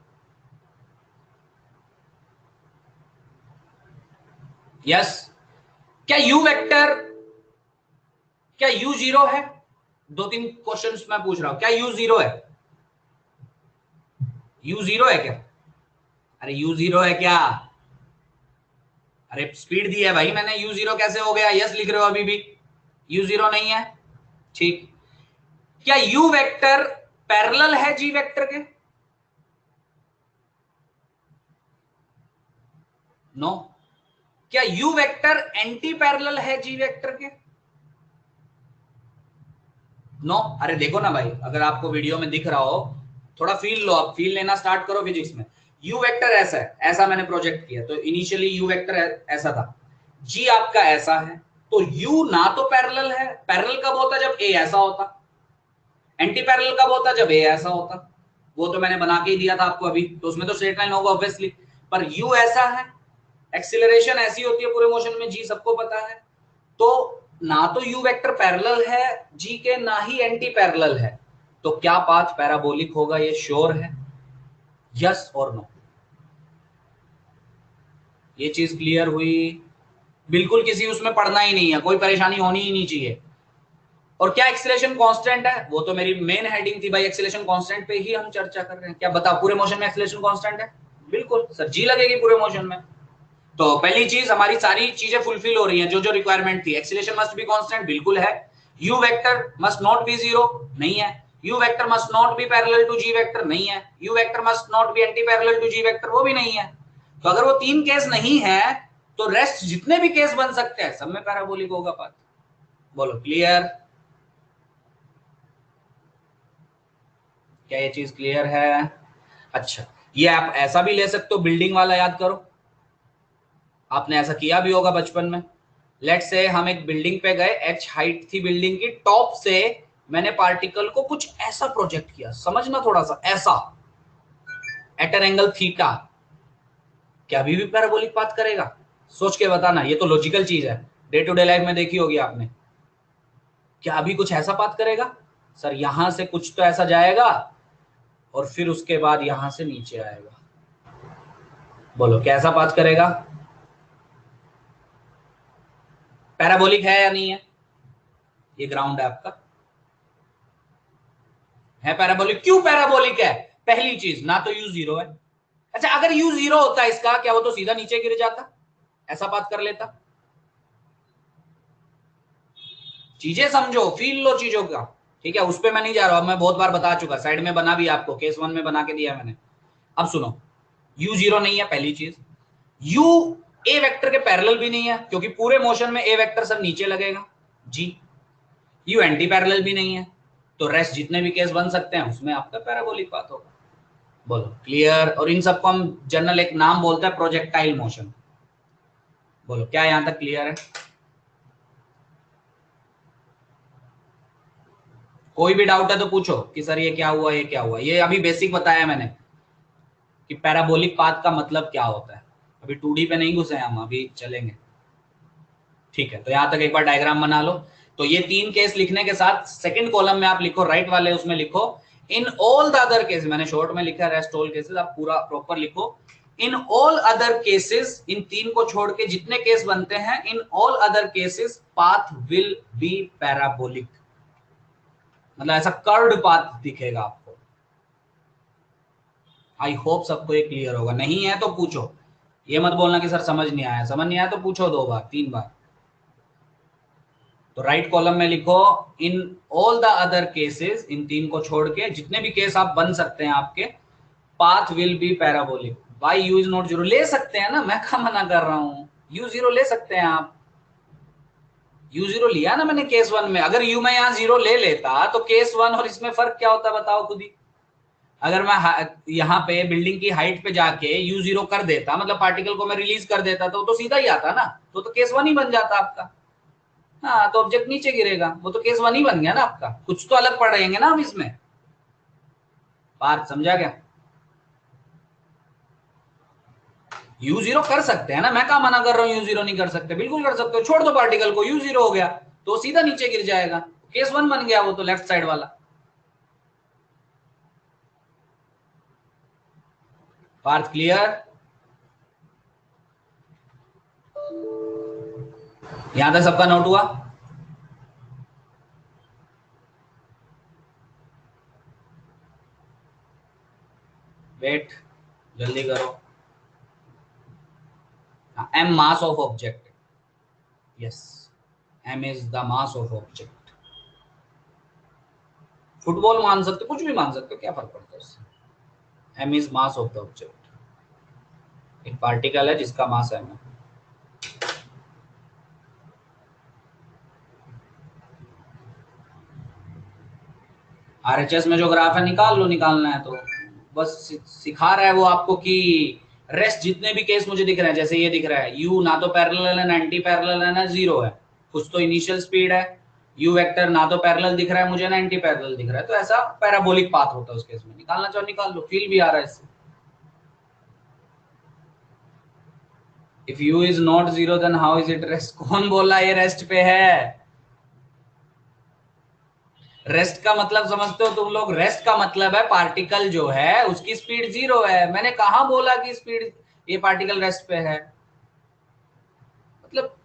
यस। क्या यू वेक्टर, क्या यू जीरो है? 2-3 क्वेश्चंस मैं पूछ रहा हूं, क्या यू जीरो है? यू जीरो है क्या? अरे यू जीरो है क्या? अरे स्पीड दी है भाई मैंने, यू जीरो कैसे हो गया? यस लिख रहे हो अभी भी, यू जीरो नहीं है। ठीक, क्या यू वेक्टर पैरेलल है जी वेक्टर के? नो। क्या यू वेक्टर एंटी पैरेलल है जी वेक्टर के? नो। अरे देखो ना भाई, अगर आपको वीडियो में दिख रहा हो, थोड़ा फील लो, आप फील लेना स्टार्ट करो फिजिक्स में। यू वेक्टर ऐसा है, ऐसा मैंने प्रोजेक्ट किया, तो इनिशियली यू वेक्टर ऐसा था, जी आपका ऐसा है, तो यू ना तो पैरेलल है, पैरेलल कब होता जब ए ऐसा होता, एंटी पैरेलल कब होता जब ए ऐसा होता, वो तो मैंने बना के ही दिया था आपको अभी, तो उसमें तो स्ट्रेट लाइन होगा ऑब्वियसली, पर यू ऐसा है, एक्सीलरेशन ऐसी होती है पूरे मोशन में, जी सबको पता है, तो ना तो यू वेक्टर पैरेलल है जी के, ना ही एंटी पैरेलल है, तो क्या पाथ पैराबोलिक होगा ये श्योर है? यस और नो? ये चीज क्लियर हुई? बिल्कुल किसी उसमें पढ़ना ही नहीं है, कोई परेशानी होनी ही नहीं चाहिए। और क्या एक्सीलरेशन कांस्टेंट है? वो तो मेरी मेन हेडिंग थी भाई, एक्सीलरेशन कांस्टेंट पे ही हम चर्चा कर रहे हैं। क्या बताओ, पूरे मोशन में एक्सीलरेशन कांस्टेंट है? बिल्कुल सर, जी लगेगी पूरे मोशन में। तो पहली चीज, हमारी सारी चीजें फुलफिल हो रही हैं, जो जो रिक्वायरमेंट थी। एक्सीलरेशन मस्ट बी कांस्टेंट, बिल्कुल है। U vector must not be zero, नहीं है। U vector must not be parallel to g vector, नहीं है। U vector must not be anti parallel to g vector, वो भी नहीं है। तो अगर वो 3 केस नहीं है, तो रेस्ट जितने भी केस बन सकते हैं सब में पैराबोलिक होगा पाथ। बोलो क्लियर? क्या ये चीज क्लियर है? अच्छा, ये आप ऐसा भी ले सकते हो, बिल्डिंग वाला याद करो, आपने ऐसा किया भी होगा बचपन में। लेट से हम एक बिल्डिंग पे गए, एच हाइट थी बिल्डिंग की, टॉप से मैंने पार्टिकल को कुछ ऐसा प्रोजेक्ट किया, समझना थोड़ा सा, ऐसा एट एन एंगल थीटा, क्या अभी भी पैराबोलिक पाथ करेगा? सोच के बताना, ये तो लॉजिकल चीज है, डे टू डे लाइफ में देखी होगी आपने। क्या अभी कुछ ऐसा पाथ करेगा? सर यहां से कुछ तो ऐसा जाएगा और फिर उसके बाद यहां से नीचे आएगा। बोलो कैसा पाथ करेगा? पैराबोलिक है या नहीं है? ये ग्राउंड है आपका, है पैराबोलिक। क्यों पैराबोलिक है? पहली चीज, ना तो यू जीरो है। अच्छा, अगर यू जीरो होता इसका, क्या वो तो सीधा नीचे गिर जाता, ऐसा बात कर लेता? चीजें समझो, फील लो चीजों का, ठीक है, उस पर मैं नहीं जा रहा हूं, मैं बहुत बार बता चुका, साइड में बना भी आपको, केस 1 में बना के दिया मैंने। अब सुनो, यू जीरो नहीं है पहली चीज, यू ए वेक्टर के पैरेलल भी नहीं है, क्योंकि पूरे मोशन में ए वेक्टर सब नीचे लगेगा जी। यू एंटी पैरेलल भी नहीं है, तो रेस्ट जितने भी केस बन सकते हैं उसमें आपका पैराबोलिक पाथ होगा। बोलो क्लियर? और इन सबको हम जनरल एक नाम बोलते हैं प्रोजेक्टाइल मोशन। बोलो क्या यहां तक क्लियर है? कोई भी डाउट है तो पूछो कि सर ये क्या हुआ, ये क्या हुआ। ये अभी बेसिक बताया मैंने कि पैराबोलिक पाथ का मतलब क्या होता है। अभी 2D पे नहीं घुसे हम, अभी चलेंगे, ठीक है। तो यहां तक एक बार डायग्राम बना लो। तो ये 3 केस लिखने के साथ सेकंड कॉलम में आप लिखो, राइट वाले उसमें लिखो in all the other cases, मैंने शॉर्ट में लिखा रेस्ट ऑल केसेस, आप पूरा प्रॉपर लिखो in all other cases, in 3 को छोड़ के जितने केस बनते हैं, in all other cases path will be parabolic, मतलब ऐसा कर्व्ड पाथ दिखेगा आपको। आई होप सबको ये क्लियर होगा, नहीं है तो पूछो, ये मत बोलना कि सर समझ नहीं आया, समझ नहीं आया तो पूछो 2 बार 3 बार। तो राइट कॉलम में लिखो in all the other cases, in 3 को छोड़ के जितने भी केस आप बन सकते हैं आपके, path will be parabolic. Why you is not zero, ले सकते हैं ना, मैं क्या मना कर रहा हूं, यू जीरो ले सकते हैं आप, यू जीरो लिया ना मैंने केस 1 में, अगर यू मैं यहाँ 0 ले लेता तो केस 1 और इसमें फर्क क्या होता बताओ खुद ही। अगर मैं यहाँ पे बिल्डिंग की हाइट पे जाके यू 0 कर देता, मतलब पार्टिकल को मैं रिलीज कर देता, तो सीधा ही आता ना, तो केस 1 ही बन जाता आपका। हाँ, तो ऑब्जेक्ट नीचे गिरेगा, वो तो केस 1 ही बन गया ना आपका, कुछ तो अलग पढ़ रहेंगे ना हम इसमें। पार्थ समझा क्या? यू 0 कर सकते हैं ना, मैं कहा मना कर रहा हूं यू 0 नहीं कर सकते, बिल्कुल कर सकते हो, छोड़ दो पार्टिकल को, यू 0 हो गया तो सीधा नीचे गिर जाएगा, केस 1 बन गया वो तो लेफ्ट साइड वाला। पार्थ क्लियर? यहां तक सबका नोट हुआ? वेट, जल्दी करो। m mass of object, yes, m is the mass of object। Football मान सकते हो, कुछ भी मान सकते हो, क्या फर्क पड़ता है उससे। m is mass of the object, एक पार्टिकल है जिसका मास m है। आरएचएस में जो ग्राफ है निकाल लो, निकालना है तो बस सिखा रहा है वो आपको कि रेस्ट जितने भी केस मुझे दिख रहे हैं, जैसे ये दिख रहा है यू ना तो पैरेलल है ना एंटी पैरेलल है ना जीरो है, कुछ तो इनिशियल स्पीड है, यू वेक्टर ना तो पैरेलल दिख रहा है मुझे ना एंटी पैरेलल दिख रहा है, तो ऐसा पैराबोलिक पाथ होता है उस केस में। निकालना चाहो निकाल लो, फील भी आ रहा है इससे। If u is not zero then how is it rest, कौन बोला ये रेस्ट पे है? रेस्ट का मतलब समझते हो तुम लोग? रेस्ट का मतलब है पार्टिकल जो है उसकी स्पीड 0 है, मैंने कहा बोला कि स्पीड ये पार्टिकल रेस्ट पे है, मतलब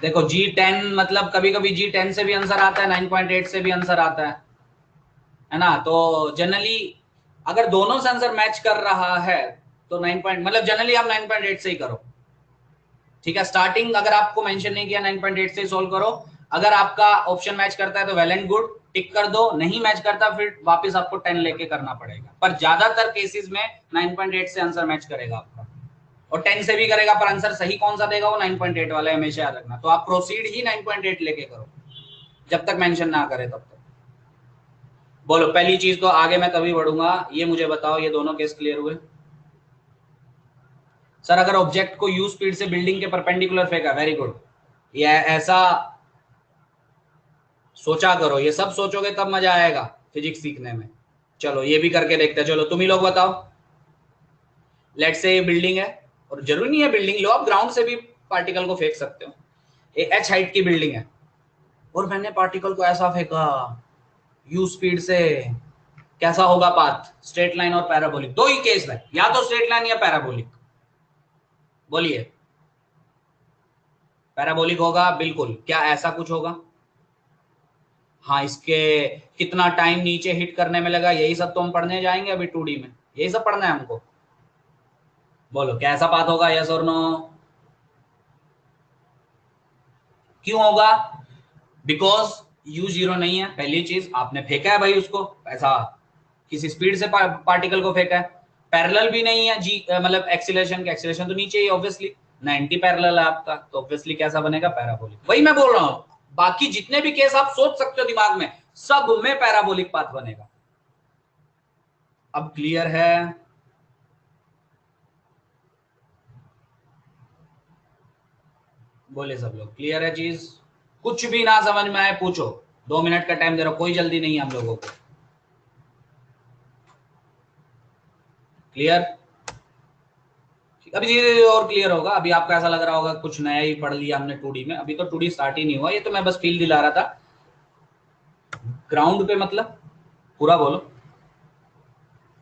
देखो G10, मतलब कभी कभी G10 से भी आंसर आता है, 9.8 से भी आंसर आता है ना, तो जनरली अगर दोनों से आंसर मैच कर रहा है तो 9 पॉइंट, मतलब जनरली आप 9.8 से ही करो, ठीक है। स्टार्टिंग अगर आपको मेंशन नहीं किया 9.8 से सॉल्व करो, अगर आपका ऑप्शन मैच करता है तो वेल एंड गुड, टिक कर दो, नहीं मैच करता फिर वापस आपको 10 लेके करना पड़ेगा, पर ज्यादातर केसेस में 9.8 से आंसर मैच करेगा आपका, और 10 से भी करेगा, पर आंसर सही कौन सा देगा वो 9.8 वाला है, हमेशा याद रखना। तो आप प्रोसीड ही 9.8 लेके करो, जब तक मेंशन ना करे तब तक। बोलो पहली चीज तो आगे मैं कभी बढ़ूंगा, ये मुझे बताओ, ये दोनों केस क्लियर हुए? सर अगर ऑब्जेक्ट को यू स्पीड से बिल्डिंग के परपेंडिकुलर फेंका, वेरी गुड, ये ऐसा सोचा करो, ये सब सोचोगे तब मजा आएगा फिजिक्स सीखने में। चलो ये भी करके देखते हैं, चलो तुम ही लोग बताओ। लेट्स से ये बिल्डिंग है, और जरूरी नहीं है बिल्डिंग लो, आप ग्राउंड से भी पार्टिकल को फेंक सकते हो, ये h हाइट की बिल्डिंग है और मैंने पार्टिकल को ऐसा फेंका यू स्पीड से, कैसा होगा पाथ? स्ट्रेट लाइन और पैराबोलिक, दो ही केस है, या तो स्ट्रेट लाइन या पैराबोलिक। बोलिए, पैराबोलिक होगा बिल्कुल, क्या ऐसा कुछ होगा? हाँ, इसके कितना टाइम नीचे हिट करने में लगा, यही सब तो हम पढ़ने जाएंगे अभी 2D में, यही सब पढ़ना है हमको। बोलो कैसा पाथ होगा, यस और नो? क्यों होगा? बिकॉज यू 0 नहीं है, पहली चीज, आपने फेंका है भाई उसको, ऐसा किसी स्पीड से पार्टिकल को फेंका है, पैरेलल भी नहीं है जी, मतलब एक्सीलरेशन का, एक्सीलरेशन तो नीचे ही ऑब्वियसली, 90 पैरेलल है आपका, तो ऑब्वियसली कैसा बनेगा? पैराबोलिक। वही मैं बोल रहा हूं, बाकी जितने भी केस आप सोच सकते हो दिमाग में, सब में पैराबोलिक पाथ बनेगा। अब क्लियर है? बोले सब लोग क्लियर है चीज? कुछ भी ना समझ में आए पूछो, 2 मिनट का टाइम दे रहा हूं, कोई जल्दी नहीं है हम लोगों को। क्लियर? अभी धीरे धीरे और क्लियर होगा। अभी आपको ऐसा लग रहा होगा कुछ नया ही पढ़ लिया हमने 2D में, अभी तो 2D स्टार्ट ही नहीं हुआ, ये तो मैं बस फील दिला रहा था। ग्राउंड पे मतलब पूरा बोलो,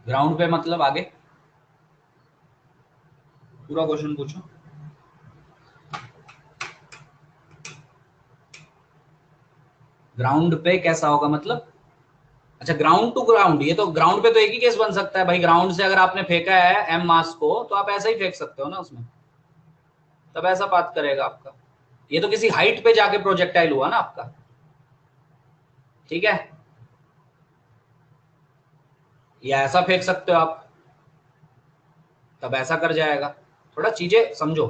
ग्राउंड पे मतलब आगे पूरा क्वेश्चन पूछो। ग्राउंड पे कैसा होगा मतलब, अच्छा ग्राउंड टू ग्राउंड, ये तो ग्राउंड पे तो एक ही केस बन सकता है भाई, ग्राउंड से अगर आपने फेंका है एम मास को तो आप ऐसा ही फेंक सकते हो ना उसमें, तब ऐसा बात करेगा आपका। ये तो किसी हाइट पे जाके प्रोजेक्टाइल हुआ ना आपका, ठीक है, या ऐसा फेंक सकते हो आप, तब ऐसा कर जाएगा। थोड़ा चीजें समझो।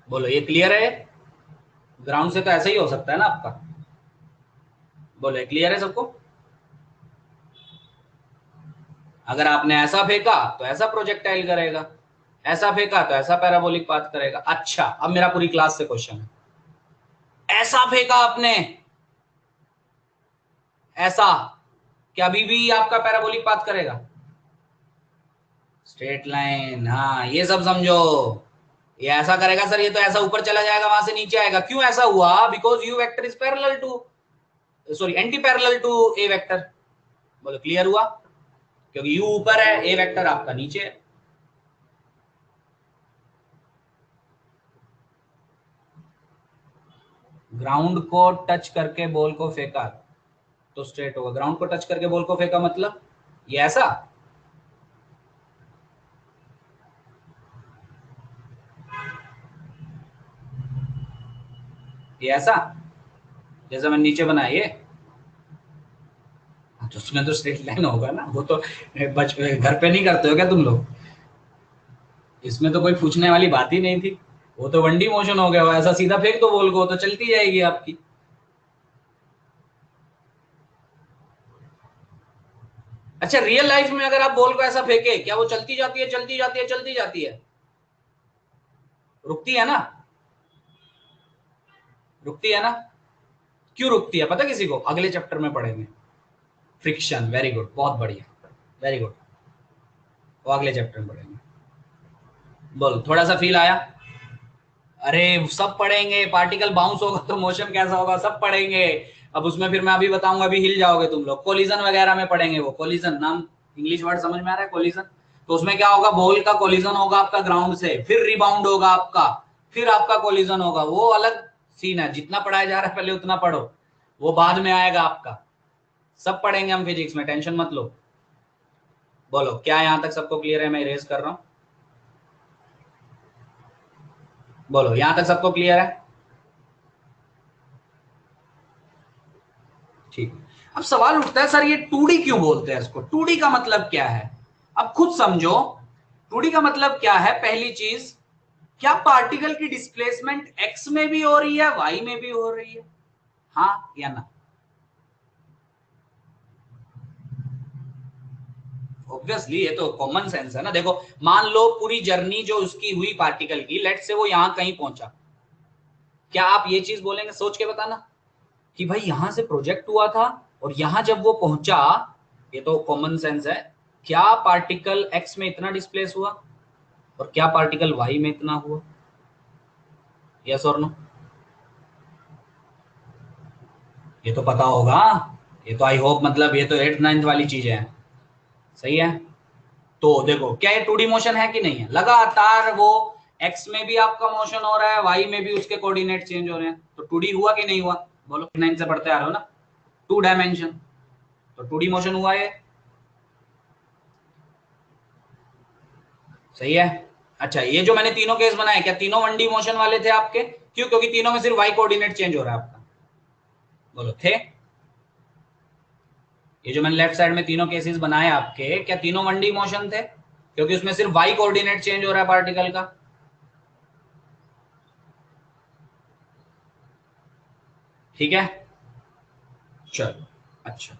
बोलो ये क्लियर है? ग्राउंड से तो ऐसा ही हो सकता है ना आपका, बोलो क्लियर है सबको? अगर आपने ऐसा फेंका तो ऐसा प्रोजेक्टाइल करेगा, ऐसा फेंका तो ऐसा पैराबोलिक पाथ करेगा। अच्छा अब मेरा पूरी क्लास से क्वेश्चन है, ऐसा फेंका आपने, ऐसा, क्या अभी भी आपका पैराबोलिक पाथ करेगा? स्ट्रेट लाइन, हाँ ये सब समझो। ये ऐसा करेगा सर, ये तो ऐसा ऊपर चला जाएगा वहां से नीचे आएगा, क्यों ऐसा हुआ? Because u vector is parallel to, sorry anti parallel to a vector. बोलो क्लियर हुआ? क्योंकि यू ऊपर है, ए वेक्टर आपका नीचे है। ग्राउंड को टच करके बॉल को फेंका तो स्ट्रेट होगा, ग्राउंड को टच करके बॉल को फेंका मतलब ये ऐसा, ये ऐसा, जैसा मैंने नीचे बनाया ये, तो उसमें तो स्ट्रेट लाइन होगा ना, वो तो घर पे नहीं करते हो क्या तुम लोग? इसमें तो कोई पूछने वाली बात ही नहीं थी, वो तो 1D मोशन हो गया, ऐसा सीधा फेंक दो बॉल को तो चलती जाएगी आपकी। अच्छा रियल लाइफ में अगर आप बॉल को ऐसा फेंके, क्या वो चलती जाती है? चलती जाती है, चलती जाती है, रुकती है ना, रुकती है ना। क्यों रुकती है पता किसी को? अगले चैप्टर में पढ़ेंगे, फ्रिक्शन। वेरी गुड, बहुत बढ़िया, वेरी गुड, वो अगले चैप्टर में पढ़ेंगे। बोल थोड़ा सा फील आया? अरे सब पढ़ेंगे, पार्टिकल बाउंस होगा तो मोशन कैसा होगा सब पढ़ेंगे। अब उसमें फिर मैं अभी बताऊंगा, अभी हिल जाओगे तुम लोग। कोलिजन वगैरह में पढ़ेंगे, वो कोलिजन नाम इंग्लिश वर्ड समझ में आ रहा है, कोलिजन। तो उसमें क्या होगा, बॉल का कोलिजन होगा आपका ग्राउंड से, फिर रिबाउंड होगा आपका, फिर आपका कोलिजन होगा, वो अलग सीन है। जितना पढ़ाया जा रहा है पहले उतना पढ़ो, वो बाद में आएगा आपका। सब पढ़ेंगे हम फिजिक्स में, टेंशन मत लो। बोलो क्या यहां तक सबको क्लियर है? मैं इरेज कर रहा हूं, बोलो यहां तक सबको क्लियर है? ठीक। अब सवाल उठता है सर ये 2D क्यों बोलते हैं इसको, 2D का मतलब क्या है? अब खुद समझो 2D का मतलब क्या है। पहली चीज, क्या पार्टिकल की डिस्प्लेसमेंट एक्स में भी हो रही है, वाई में भी हो रही है? हाँ या ना? ऑब्वियसली ये तो कॉमन सेंस है ना। देखो मान लो पूरी जर्नी जो उसकी हुई पार्टिकल की, लेट से वो यहां कहीं पहुंचा, क्या आप ये चीज बोलेंगे? सोच के बताना कि भाई यहां से प्रोजेक्ट हुआ था और यहां जब वो पहुंचा, ये तो कॉमन सेंस है, क्या पार्टिकल एक्स में इतना डिस्प्लेस हुआ और क्या पार्टिकल वाई में इतना हुआ? यस और नो? ये तो पता होगा, ये तो आई होप, मतलब ये तो 8th 9th वाली चीजें हैं, सही है। तो देखो क्या ये 2D मोशन है कि नहीं है? लगातार वो एक्स में भी आपका मोशन हो रहा है, वाई में भी उसके कोऑर्डिनेट चेंज हो रहे हैं, तो 2D हुआ कि नहीं हुआ? बोलो, 9 से पढ़ते आ रहे हो ना, 2 डायमेंशन, तो 2D मोशन हुआ ये, सही है। अच्छा ये जो मैंने तीनों केस बनाए, क्या तीनों 1D मोशन वाले थे आपके? क्यों? क्योंकि तीनों में सिर्फ वाई कोऑर्डिनेट चेंज हो रहा है आपका। बोलो थे? ये जो मैंने लेफ्ट साइड में तीनों केसेस बनाए आपके, क्या तीनों 1D मोशन थे? क्योंकि उसमें सिर्फ वाई कोऑर्डिनेट चेंज हो रहा है पार्टिकल का। ठीक है, चलो अच्छा,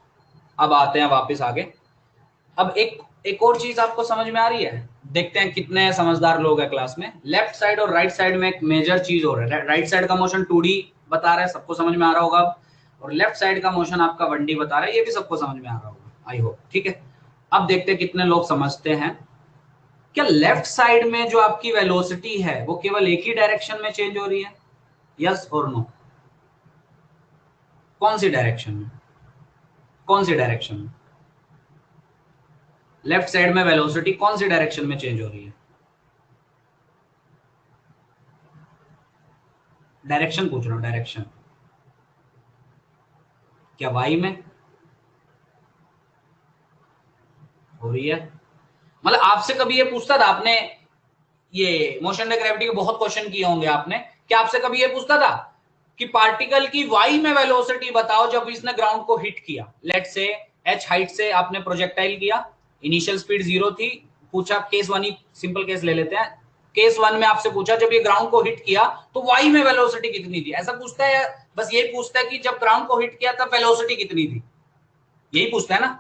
अब आते हैं वापस आगे। अब एक एक और चीज आपको समझ में आ रही है? देखते हैं कितने समझदार लोग हैं क्लास में। लेफ्ट साइड और राइट साइड में एक मेजर चीज हो रहा है। राइट साइड का मोशन 2D बता रहा है, सबको समझ में आ रहा होगा। और लेफ्ट साइड का मोशन आपका 1D बता रहा है, ये भी सबको समझ में आ रहा होगा आई होप, ठीक है। अब देखते हैं कितने लोग समझते हैं। क्या लेफ्ट साइड में जो आपकी वेलोसिटी है वो केवल एक ही डायरेक्शन में चेंज हो रही है? यस और नो? कौन सी डायरेक्शन में? कौन सी डायरेक्शन में? लेफ्ट साइड में वेलोसिटी कौन सी डायरेक्शन में चेंज हो रही है? डायरेक्शन पूछ रहा हूं, डायरेक्शन। क्या वाई में हो रही है? मतलब आपसे कभी ये पूछता था, आपने ये मोशन एंड ग्रेविटी के बहुत क्वेश्चन किए होंगे आपने, क्या आपसे कभी ये पूछता था कि पार्टिकल की वाई में वेलोसिटी बताओ जब इसने ग्राउंड को हिट किया? लेट से एच हाइट से आपने प्रोजेक्टाइल किया, इनिशियल स्पीड 0 थी, पूछा केस वन ही सिंपल केस ले लेते हैं, केस वन में आपसे पूछा जब ये ग्राउंड को हिट किया तो वाई में वेलोसिटी कितनी थी? ऐसा पूछता है? बस यही पूछता है कि जब ग्राउंड को हिट किया तब वेलोसिटी कितनी थी? यही पूछता है ना?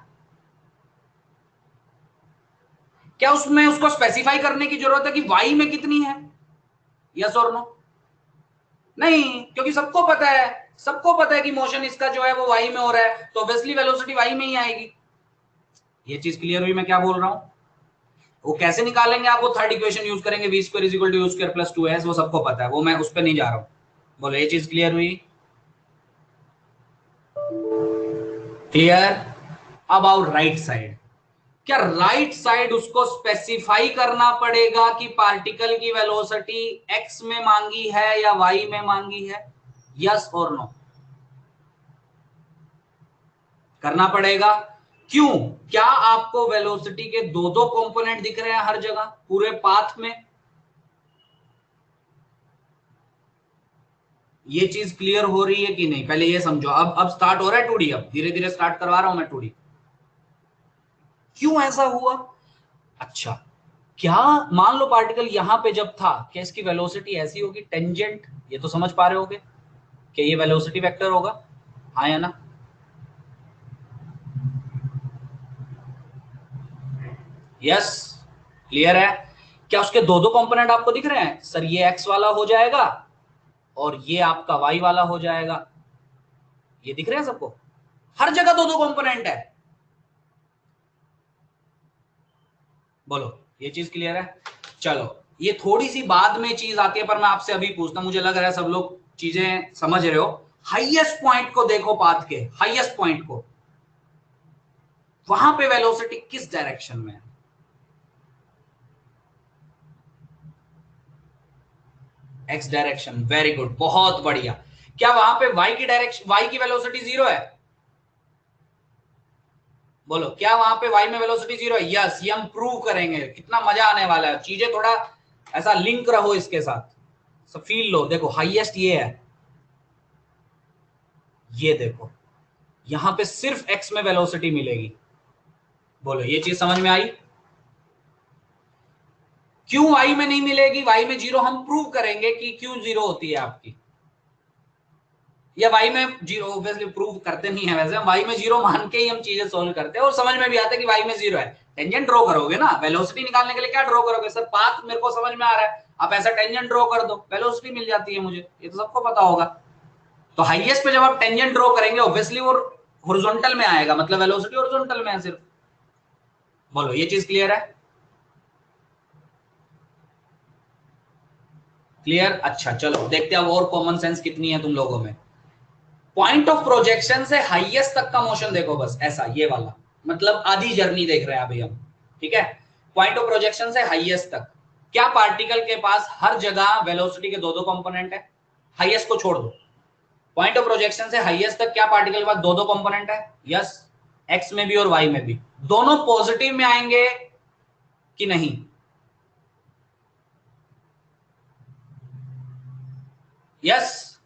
क्या उसमें उसको स्पेसिफाई करने की जरूरत है कि वाई में कितनी है? यस और नो? नहीं, क्योंकि सबको पता है कि मोशन इसका जो है वो वाई में हो रहा है, तो ऑब्वियसली वेलोसिटी वाई में ही आएगी। ये चीज क्लियर हुई मैं क्या बोल रहा हूं? वो कैसे निकालेंगे आप? वो थर्ड इक्वेशन यूज करेंगे, v square is equal to u square plus 2s, वो सबको पता है, वो मैं उस पर नहीं जा रहा हूं। बोलो ये चीज क्लियर हुई? क्लियर? अबाउट राइट साइड, क्या राइट साइड उसको स्पेसिफाई करना पड़ेगा कि पार्टिकल की वेलोसिटी एक्स में मांगी है या वाई में मांगी है? यस और नो? करना पड़ेगा। क्यों? क्या आपको वेलोसिटी के दो दो कंपोनेंट दिख रहे हैं हर जगह पूरे पाथ में? ये चीज क्लियर हो रही है कि नहीं? पहले ये समझो। अब स्टार्ट हो रहा है 2D, अब धीरे धीरे स्टार्ट करवा रहा हूं मैं 2D। क्यों ऐसा हुआ? अच्छा, क्या मान लो पार्टिकल यहां पे जब था, क्या इसकी वेलोसिटी ऐसी होगी टेंजेंट? ये तो समझ पा रहे होगे कि ये वेलोसिटी वेक्टर होगा, हाँ या ना? यस? क्लियर है? क्या उसके दो दो कंपोनेंट आपको दिख रहे हैं? सर ये एक्स वाला हो जाएगा और ये आपका वाई वाला हो जाएगा। ये दिख रहे हैं सबको? हर जगह दो दो कंपोनेंट है। बोलो ये चीज क्लियर है? चलो, ये थोड़ी सी बाद में चीज आती है, पर मैं आपसे अभी पूछता हूं, मुझे लग रहा है सब लोग चीजें समझ रहे हो। हाईएस्ट पॉइंट को देखो, पाथ के हाईएस्ट पॉइंट को, वहां पे वेलोसिटी किस डायरेक्शन में है? X direction. वेरी गुड, बहुत बढ़िया। क्या वहां पे वाई की डायरेक्शन, वाई की वेलोसिटी 0 है? बोलो, क्या वहां पे वाई में वेलोसिटी 0 है? यस, ये हम प्रूव करेंगे, कितना मजा आने वाला है। चीजें थोड़ा ऐसा लिंक रहो इसके साथ, सब फील लो। देखो हाईएस्ट ये है, ये देखो यहां पे सिर्फ एक्स में वेलोसिटी मिलेगी। बोलो ये चीज समझ में आई? क्यों वाई में नहीं मिलेगी? वाई में 0 हम प्रूव करेंगे कि क्यों 0 होती है आपकी, या वाई में 0 ऑब्वियसली प्रूव करते नहीं है, वैसे हम वाई में 0 मान के ही हम चीजें सोल्व करते हैं, और समझ में भी आता है कि वाई में 0 है। टेंजेंट ड्रॉ करोगे ना, वेलोसिटी निकालने के लिए क्या ड्रॉ करोगे? सर पाथ मेरे को समझ में आ रहा है, आप ऐसा टेंजेंट ड्रॉ कर दो, वेलोसिटी मिल जाती है मुझे, ये तो सबको पता होगा। तो हाईएस्ट पे जब आप टेंजेंट ड्रॉ करेंगे ऑब्वियसली वो हॉरिजॉन्टल में आएगा, मतलब वेलोसिटी हॉरिजॉन्टल में है सिर्फ। बोलो ये चीज क्लियर है? क्लियर? अच्छा चलो देखते हैं और कॉमन सेंस कितनी है तुम लोगों में। पॉइंट ऑफ प्रोजेक्शन से हाईएस्ट तक का मोशन देखो, बस ऐसा ये वाला, मतलब आधी जर्नी देख रहे हैं अभी हम, ठीक है? पॉइंट ऑफ प्रोजेक्शन से हाईएस्ट तक, क्या पार्टिकल के पास हर जगह वेलोसिटी के दो दो कंपोनेंट है? हाईएस्ट को छोड़ दो, पॉइंट ऑफ प्रोजेक्शन से हाईएस्ट तक क्या पार्टिकल के पास दो दो कंपोनेंट है? यस, एक्स में भी और वाई में भी। दोनों पॉजिटिव में आएंगे कि नहीं? यस?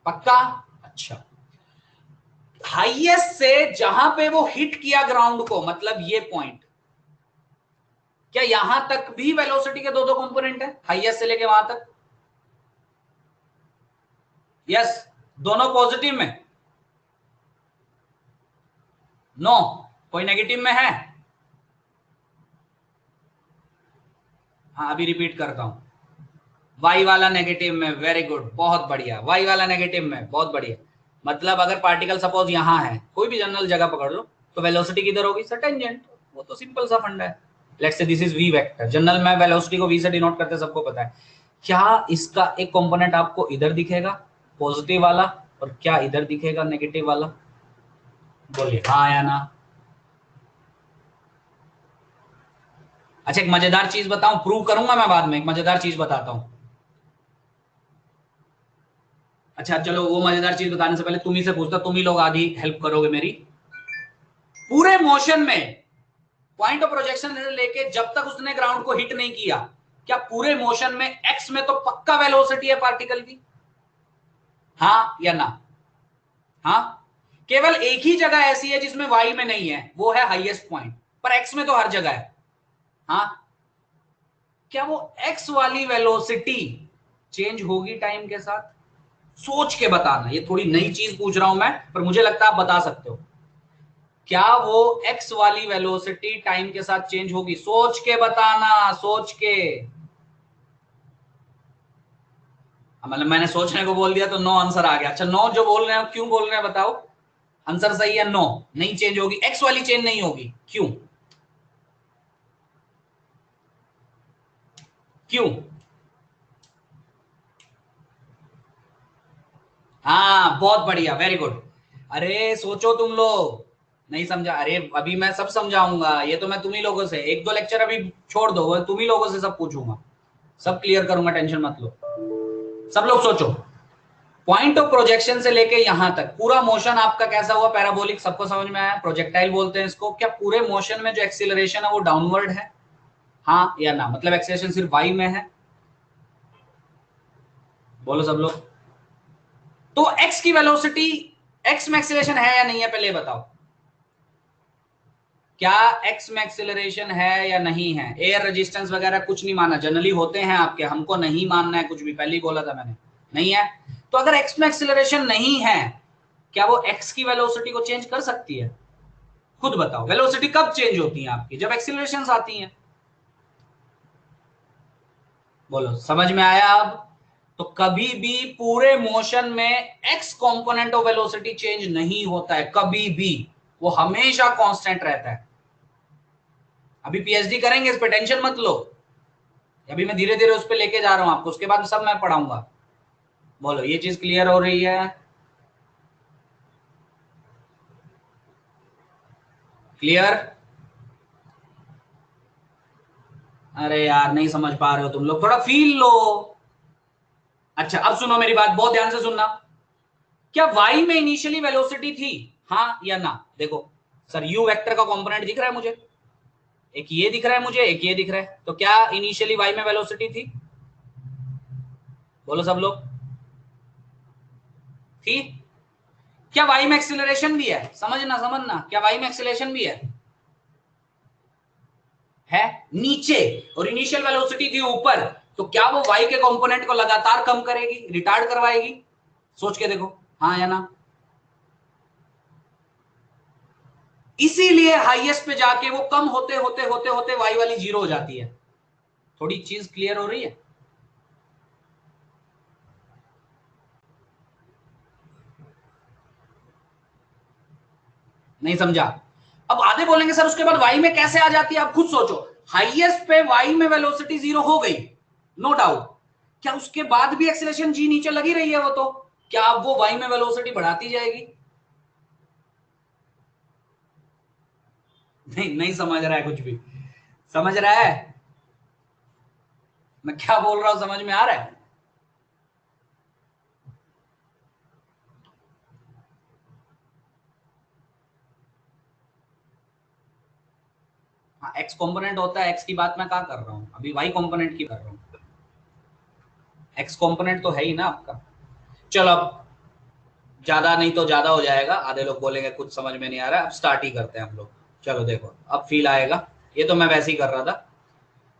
पक्का? अच्छा, हाईएस्ट से जहां पे वो हिट किया ग्राउंड को, मतलब ये पॉइंट, क्या यहां तक भी वेलोसिटी के दो दो कंपोनेंट है हाईएस्ट से लेके वहां तक? यस? दोनों पॉजिटिव में? नो? कोई नेगेटिव में है? हाँ अभी रिपीट करता हूं, वाई वाला नेगेटिव में। वेरी गुड, बहुत बढ़िया, वाई वाला नेगेटिव में, बहुत बढ़िया। मतलब अगर पार्टिकल सपोज यहां है, कोई भी जनरल जगह पकड़ लो, तो वेलोसिटी किधर होगी? Sir tangent. वो तो सिंपल सा फंडा है। Let's say this is v vector, general में वेलोसिटी को v से डिनोट करते हैं, सबको पता है। क्या इसका एक कंपोनेंट आपको इधर दिखेगा पॉजिटिव वाला, और क्या इधर दिखेगा नेगेटिव वाला? बोलिए हाँ या ना। अच्छा एक मजेदार चीज बताऊं, प्रूव करूंगा मैं बाद में, एक मजेदार चीज बताता हूं। अच्छा चलो वो मजेदार चीज बताने से पहले तुम ही से पूछता, तुम ही लोग आधी हेल्प करोगे मेरी। पूरे मोशन में पॉइंट ऑफ प्रोजेक्शन से लेके जब तक उसने ग्राउंड को हिट नहीं किया, क्या पूरे मोशन में एक्स में तो पक्का वेलोसिटी है पार्टिकल की? हाँ या ना? हाँ, केवल एक ही जगह ऐसी है जिसमें वाई में नहीं है, वो है हाईएस्ट पॉइंट, पर एक्स में तो हर जगह है। हाँ, क्या वो एक्स वाली वेलोसिटी चेंज होगी टाइम के साथ? सोच के बताना, ये थोड़ी नई चीज पूछ रहा हूं मैं, पर मुझे लगता है आप बता सकते हो। क्या वो एक्स वाली वेलोसिटी टाइम के साथ चेंज होगी? सोच के बताना, सोच के। मतलब मैंने सोचने को बोल दिया तो नो आंसर आ गया। अच्छा नो जो बोल रहे हैं, क्यों बोल रहे हैं बताओ? आंसर सही है, नो नहीं चेंज होगी, एक्स वाली चेंज नहीं होगी। क्यों? क्यों? हाँ बहुत बढ़िया, वेरी गुड। अरे सोचो तुम लोग, नहीं समझा? अरे अभी मैं सब समझाऊंगा, ये तो मैं तुम ही लोगों से, एक दो लेक्चर अभी छोड़ दो, वो तुम ही लोगों से सब पूछूंगा, सब क्लियर करूंगा, टेंशन मत लो। सब लोग सोचो, पॉइंट ऑफ प्रोजेक्शन से लेके यहां तक पूरा मोशन आपका कैसा हुआ? पैराबोलिक, सबको समझ में आया? प्रोजेक्टाइल बोलते हैं इसको। क्या पूरे मोशन में जो एक्सीलरेशन है वो डाउनवर्ड है? हाँ या ना? मतलब एक्सीलरेशन सिर्फ वाई में है? बोलो सब लोग। तो एक्स की वेलोसिटी, एक्स में एक्सीलरेशन है या नहीं है, पहले बताओ। क्या एक्स में एक्सीलरेशन है या नहीं है? एयर रेजिस्टेंस वगैरह कुछ नहीं माना, जनरली होते हैं आपके, हमको नहीं मानना है कुछ भी, पहले ही बोला था मैंने, नहीं है। तो अगर एक्स में एक्सीलरेशन नहीं है, क्या वो एक्स की वेलोसिटी को चेंज कर सकती है? खुद बताओ, वेलोसिटी कब चेंज होती है आपकी? जब एक्सीलरेशंस आती हैं। बोलो समझ में आया अब? तो कभी भी पूरे मोशन में x component of velocity change नहीं होता है, कभी भी, वो हमेशा कांस्टेंट रहता है। अभी पीएचडी करेंगे इस पे, टेंशन मत लो, अभी मैं धीरे धीरे उस पे लेके जा रहा हूं आपको, उसके बाद सब मैं पढ़ाऊंगा। बोलो ये चीज क्लियर हो रही है? क्लियर? अरे यार नहीं समझ पा रहे हो तुम लोग, थोड़ा फील लो। अच्छा अब सुनो मेरी बात, बहुत ध्यान से सुनना। क्या वाई में इनिशियली वेलोसिटी थी? हाँ या ना? देखो सर, यू वेक्टर का कंपोनेंट दिख रहा है मुझे, एक ये दिख रहा है मुझे, एक ये दिख रहा है, तो क्या इनिशियली वाई में वेलोसिटी थी? बोलो सब लोग। थी। क्या वाई में एक्सीलरेशन भी है? समझना समझना, क्या वाई में एक्सीलरेशन भी है नीचे, और इनिशियल वेलोसिटी थी ऊपर, तो क्या वो वाई के कंपोनेंट को लगातार कम करेगी, रिटार्ड करवाएगी? सोच के देखो, हाँ या ना? इसीलिए हाईएस्ट पे जाके वो कम होते होते होते होते वाई वाली जीरो हो जाती है। थोड़ी चीज क्लियर हो रही है? नहीं समझा? अब आधे बोलेंगे सर उसके बाद वाई में कैसे आ जाती है, आप खुद सोचो। हाईएस्ट पे वाई में वेलोसिटी जीरो हो गई, नो डाउट, क्या उसके बाद भी एक्सीलरेशन जी नीचे लगी रही है? वो तो, क्या अब वो वाई में वेलोसिटी बढ़ाती जाएगी? नहीं नहीं समझ रहा है कुछ भी? समझ रहा है मैं क्या बोल रहा हूं? समझ में आ रहा है? हाँ, एक्स कंपोनेंट होता है, एक्स की बात मैं क्या कर रहा हूँ अभी, वाई कंपोनेंट की कर रहा हूँ। एक्स कंपोनेंट तो है ही ना आपका। चलो अब ज्यादा नहीं तो ज्यादा हो जाएगा, आधे लोग बोलेंगे कुछ समझ में नहीं आ रहा है, अब स्टार्ट ही करते हैं हम लोग। चलो देखो अब फील आएगा, ये तो मैं वैसे ही कर रहा था।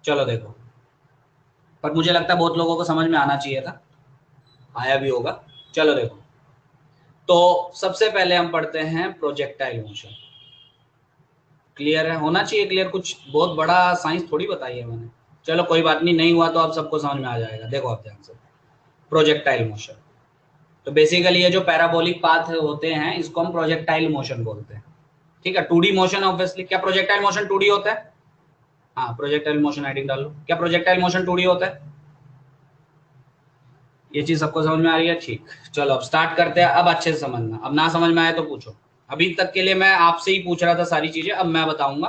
चलो देखो, पर मुझे लगता है बहुत लोगों को समझ में आना चाहिए था, आया भी होगा। चलो देखो, तो सबसे पहले हम पढ़ते हैं प्रोजेक्टाइल मोशन। क्लियर है? होना चाहिए क्लियर, कुछ बहुत बड़ा साइंस थोड़ी बताई है मैंने। चलो कोई बात नहीं, नहीं हुआ तो आप सबको समझ में आ जाएगा। देखो आप ध्यान से, प्रोजेक्टाइल मोशन, तो बेसिकली ये जो पैराबोलिक पाथ होते हैं इसको हम प्रोजेक्टाइल मोशन बोलते हैं। ठीक है, 2D मोशन ऑब्वियसली। क्या प्रोजेक्टाइल मोशन 2D होता है? हाँ, प्रोजेक्टाइल मोशन हेडिंग डाल लो। क्या प्रोजेक्टाइल मोशन 2D होता है? ये चीज सबको समझ में आ रही है? ठीक, चलो अब स्टार्ट करते हैं। अब अच्छे से समझना, अब ना समझ में आए तो पूछो। अभी तक के लिए मैं आपसे ही पूछ रहा था सारी चीजें, अब मैं बताऊंगा,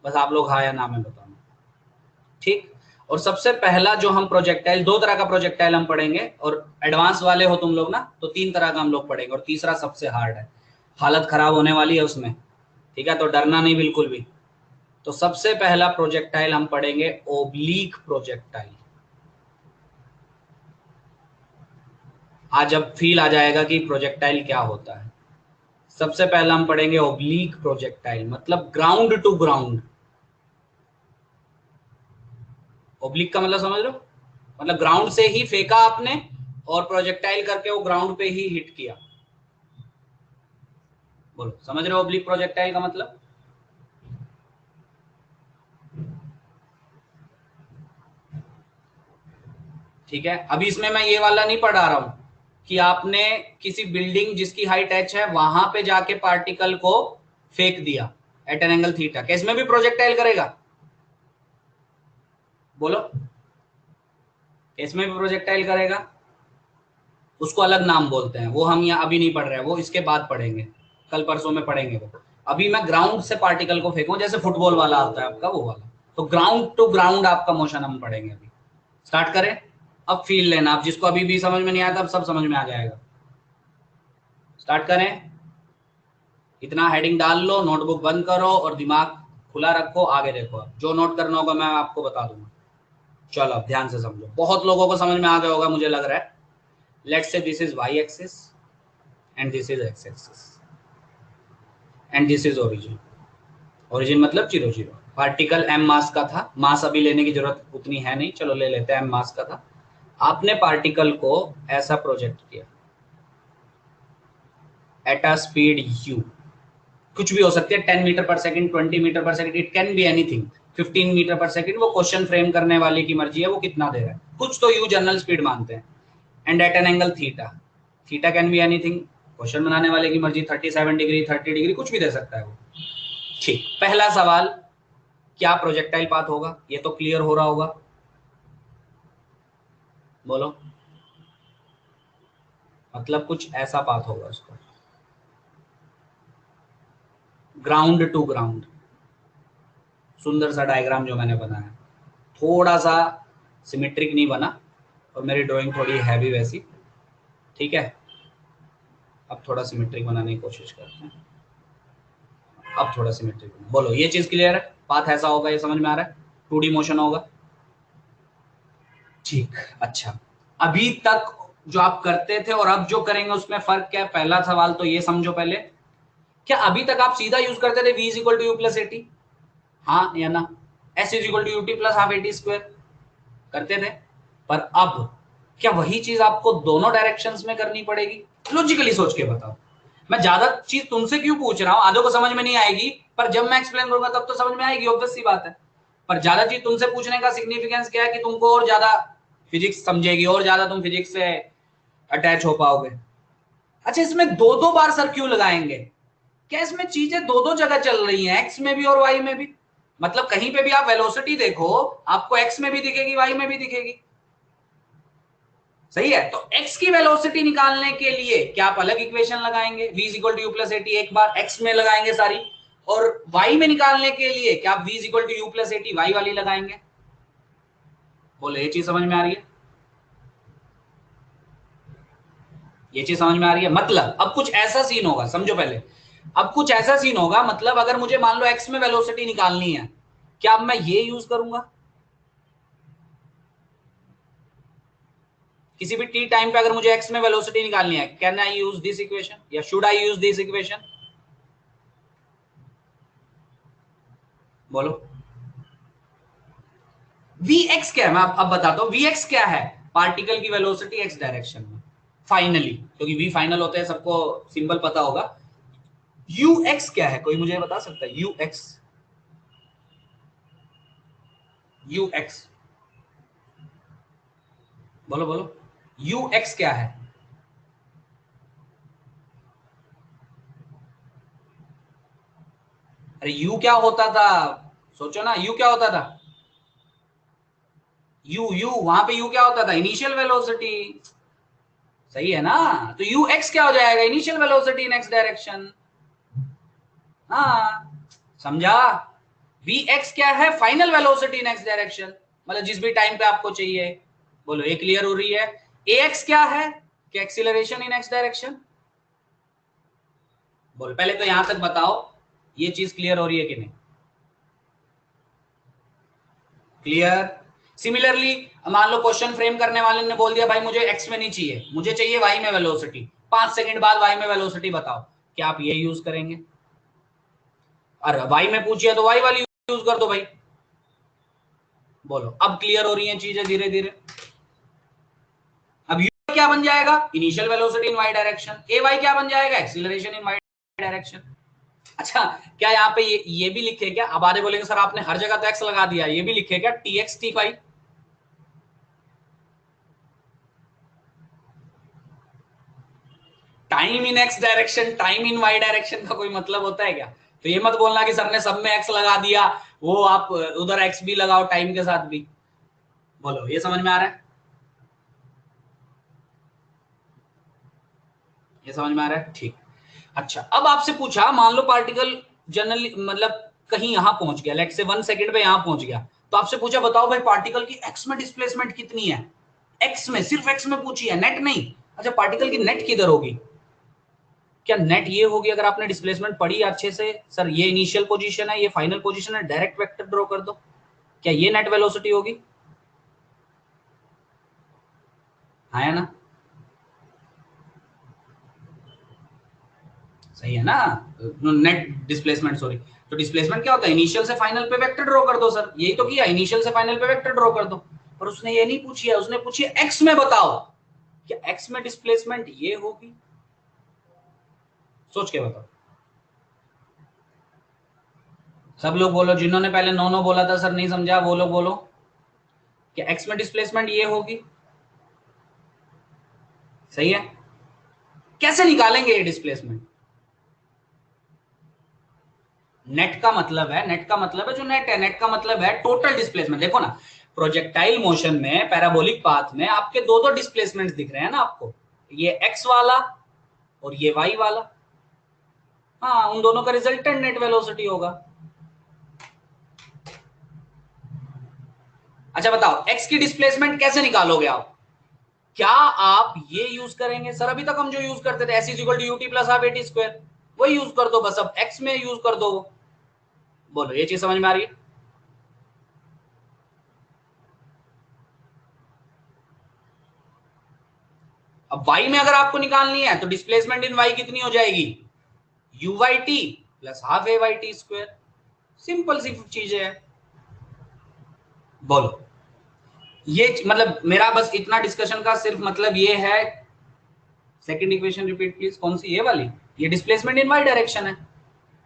बस आप लोग हाँ या ना में बताना। ठीक। और सबसे पहला जो हम प्रोजेक्टाइल, दो तरह का प्रोजेक्टाइल हम पढ़ेंगे, और एडवांस वाले हो तुम लोग ना तो तीन तरह का हम लोग पढ़ेंगे, और तीसरा सबसे हार्ड है, हालत खराब होने वाली है उसमें। ठीक है, तो डरना नहीं बिल्कुल भी। तो सबसे पहला प्रोजेक्टाइल हम पढ़ेंगे ओब्लीक प्रोजेक्टाइल। आज अब फील आ जाएगा कि प्रोजेक्टाइल क्या होता है। सबसे पहला हम पढ़ेंगे ओब्लीक प्रोजेक्टाइल, मतलब ग्राउंड टू ग्राउंड। ओब्लिक का मतलब समझ रहे हो? मतलब ग्राउंड से ही फेंका आपने और प्रोजेक्टाइल करके वो ग्राउंड पे ही हिट किया। बोलो, समझ रहे हो ओब्लिक प्रोजेक्टाइल का मतलब? ठीक है, अभी इसमें मैं ये वाला नहीं पढ़ा रहा हूं कि आपने किसी बिल्डिंग जिसकी हाइट h है वहां पे जाके पार्टिकल को फेंक दिया एट एन एंगल थीटा, क्या इसमें भी प्रोजेक्टाइल करेगा? बोलो, इसमें भी प्रोजेक्टाइल करेगा? उसको अलग नाम बोलते हैं, वो हम यहाँ अभी नहीं पढ़ रहे हैं, वो इसके बाद पढ़ेंगे, कल परसों में पढ़ेंगे वो। अभी मैं ग्राउंड से पार्टिकल को फेंकूं, जैसे फुटबॉल वाला आता है आपका वो वाला। तो ग्राउंड टू ग्राउंड आपका मोशन हम पढ़ेंगे अभी। स्टार्ट करें? अब फील लेना, अब जिसको अभी भी समझ में नहीं आया था अब सब समझ में आ जाएगा। स्टार्ट करें? इतना हेडिंग डाल लो, नोटबुक बंद करो और दिमाग खुला रखो, आगे देखो। अब जो नोट करना होगा मैं आपको बता दूंगा। चलो अब ध्यान से समझो, बहुत लोगों को समझ में आ गया होगा मुझे लग रहा है। Let's say this is Y axis and this is X axis and this is origin. Origin मतलब 0 0। पार्टिकल m मास का था, मास अभी लेने की जरूरत उतनी है नहीं, चलो ले लेते हैं, m मास का था। आपने पार्टिकल को ऐसा प्रोजेक्ट किया एट अ स्पीड u, कुछ भी हो सकती है, 10 meter per second, 20 meter per second, it can be anything, 15 meter per second, वो क्वेश्चन फ्रेम करने वाले की मर्जी है वो कितना दे रहा है, कुछ तो u जनरल स्पीड मानते हैं। And at an angle theta, theta can be anything, question बनाने वाले की मर्जी, 37 डिग्री, 30 डिग्री, कुछ भी दे सकता है वो। ठीक, पहला सवाल, क्या प्रोजेक्टाइल पाथ होगा? ये तो क्लियर हो रहा होगा, बोलो। मतलब कुछ ऐसा पाथ होगा उसका, ग्राउंड टू ग्राउंड। सुंदर सा डायग्राम जो मैंने बनाया, थोड़ा सा सिमेट्रिक नहीं बना, और मेरी ड्राइंग थोड़ी हैवी वैसी। ठीक है, अब थोड़ा सिमेट्रिक बनाने की कोशिश करते हैं। अब थोड़ा सिमेट्रिक बना, बोलो ये चीज क्लियर है? पाथ ऐसा होगा, ये समझ में आ रहा है? 2D मोशन होगा। ठीक, अच्छा, अभी तक जो आप करते थे और अब जो करेंगे उसमें फर्क क्या है? पहला सवाल तो ये समझो पहले, क्या अभी तक आप सीधा यूज करते थे v is equal to u plus a t? हाँ या ना? s is equal to u t plus half a t square करते थे। पर अब क्या वही चीज आपको दोनों डायरेक्शंस में करनी पड़ेगी? लॉजिकली सोच के बताओ। मैं ज्यादा चीज तुमसे क्यों पूछ रहा हूँ, आधों को समझ में नहीं आएगी, पर जब मैं एक्सप्लेन करूंगा तब तो समझ में आएगी, ऑब्वियस सी बात है। पर ज्यादा चीज तुमसे पूछने का सिग्निफिकेंस क्या है कि तुमको और ज्यादा फिजिक्स समझेगी, और ज्यादा तुम फिजिक्स से अटैच हो पाओगे। अच्छा, इसमें दो दो बार सर क्यों लगाएंगे? क्या इसमें चीजें दो दो जगह चल रही हैं, एक्स में भी और वाई में भी? मतलब कहीं पे भी आप वेलोसिटी देखो, आपको एक्स में भी दिखेगी, वाई में भी दिखेगी। सही है, तो x की वेलोसिटी निकालने के लिए क्या आप अलग इक्वेशन लगाएंगे? v is equal to u plus a t एक बार x में लगाएंगे सारी, और y में निकालने के लिए क्या आप v is equal to u plus a t Y वाली लगाएंगे? बोले, ये चीज समझ में आ रही है? ये चीज समझ में आ रही है? मतलब अब कुछ ऐसा सीन होगा, समझो पहले। अब कुछ ऐसा सीन होगा, मतलब अगर मुझे मान लो x में वेलोसिटी निकालनी है, क्या अब मैं ये यूज करूंगा? किसी भी t टाइम पे अगर मुझे x में वेलोसिटी निकालनी है, can I use this equation या should I use this equation? बोलो, Vx क्या है? मैं अब बताता हूं Vx क्या है। पार्टिकल की वेलोसिटी x डायरेक्शन में फाइनली, क्योंकि V फाइनल होते हैं, सबको सिंबल पता होगा। Ux क्या है, कोई मुझे बता सकता है? Ux, Ux, बोलो बोलो, Ux क्या है? अरे U क्या होता था? सोचो ना, U क्या होता था? यू यू वहां पे यू क्या होता था? Initial velocity. सही है ना? तो यू एक्स क्या हो जाएगा? इनिशियल वेलोसिटी इन एक्स डायरेक्शन। हाँ, समझा? वी एक्स क्या है? फाइनल वेलोसिटी इन एक्स डायरेक्शन, मतलब जिस भी टाइम पे आपको चाहिए। बोलो, ये क्लियर हो रही है? ए एक्स क्या है? कि एक्सीलरेशन इन एक्स डायरेक्शन। बोलो, पहले तो यहां तक बताओ ये चीज क्लियर हो रही है कि नहीं? क्लियर? सिमिलरली मान लो क्वेश्चन फ्रेम करने वाले ने बोल दिया भाई मुझे एक्स में नहीं चाहिए, मुझे चाहिए वाई में वेलोसिटी, 5 सेकंड बाद वाई में वेलोसिटी बताओ, क्या आप ये यूज करेंगे? अरे वाई में पूछिए तो वाई वाली यूज कर दो भाई। बोलो, अब क्लियर हो रही है चीजें धीरे धीरे। अब यू क्या बन जाएगा? Initial velocity in Y direction. A Y क्या बन जाएगा? Acceleration in Y direction. अच्छा, क्या यहाँ पे ये भी लिखे क्या? अब आधे बोलेंगे सर आपने हर जगह तो एक्स लगा दिया, ये भी लिखे क्या? T X t Y. Time in x direction, time in Y direction का कोई मतलब होता है क्या? तो ये मत बोलना कि सर ने सब में एक्स लगा दिया, वो आप उधर एक्स भी लगाओ टाइम के साथ भी। बोलो, ये समझ में आ रहा है? ये समझ में आ रहा है? ठीक। अच्छा, अब आपसे पूछा मान लो पार्टिकल जनरली मतलब कहीं यहां पहुंच गया, लेट से 1 सेकंड पे यहां पहुंच गया, तो आपसे पूछा बताओ भाई पार्टिकल की एक्स में डिस्प्लेसमेंट कितनी है? एक्स में, सिर्फ एक्स में पूछी है, नेट नहीं। अच्छा, पार्टिकल की नेट किधर होगी? क्या नेट ये होगी? अगर आपने डिस्प्लेसमेंट पढ़ी अच्छे से, सर ये इनिशियल पोजीशन है, ये फाइनल पोजीशन है, डायरेक्ट वेक्टर ड्रॉ कर दो, क्या ये नेट वेलोसिटी होगी? हाँ या ना? सही है ना? Net displacement, sorry. तो डिस्प्लेसमेंट क्या होता है? इनिशियल से फाइनल पे वेक्टर ड्रॉ कर दो सर, यही तो किया, इनिशियल से फाइनल पे वेक्टर ड्रॉ कर दो। पर उसने ये नहीं पूछी है, उसने पूछी है एक्स में बताओ, क्या एक्स में डिस्प्लेसमेंट ये होगी? सोच के बताओ। सब लोग बोलो, जिन्होंने पहले नो नो बोला था सर नहीं समझा, वो लोग बोलो, क्या एक्स में डिस्प्लेसमेंट ये होगी? सही है। कैसे निकालेंगे ये डिस्प्लेसमेंट? नेट का मतलब है, नेट का मतलब है जो नेट है, नेट का मतलब है टोटल डिस्प्लेसमेंट। देखो ना, प्रोजेक्टाइल मोशन में पैराबोलिक पाथ में आपके दो दो डिस्प्लेसमेंट दिख रहे हैं ना आपको, ये एक्स वाला और ये वाई वाला। हाँ, उन दोनों का रिजल्टेंट नेट वेलोसिटी होगा। अच्छा बताओ, एक्स की डिस्प्लेसमेंट कैसे निकालोगे आप? क्या आप ये यूज करेंगे? सर अभी तक हम जो यूज करते थे s is equal to u t plus half a t square, वही यूज कर दो बस, अब एक्स में यूज कर दो। बोलो, ये चीज समझ में आ रही है? अब y में अगर आपको निकालनी है तो डिस्प्लेसमेंट इन y कितनी हो जाएगी? U Y T plus half ए वाई टी स्क्वायर। सिंपल सी चीज है। बोलो, ये मतलब मेरा बस इतना डिस्कशन का सिर्फ मतलब ये है। सेकंड इक्वेशन रिपीट प्लीज, कौन सी? ये वाली। ये डिस्प्लेसमेंट इन वाई डायरेक्शन है,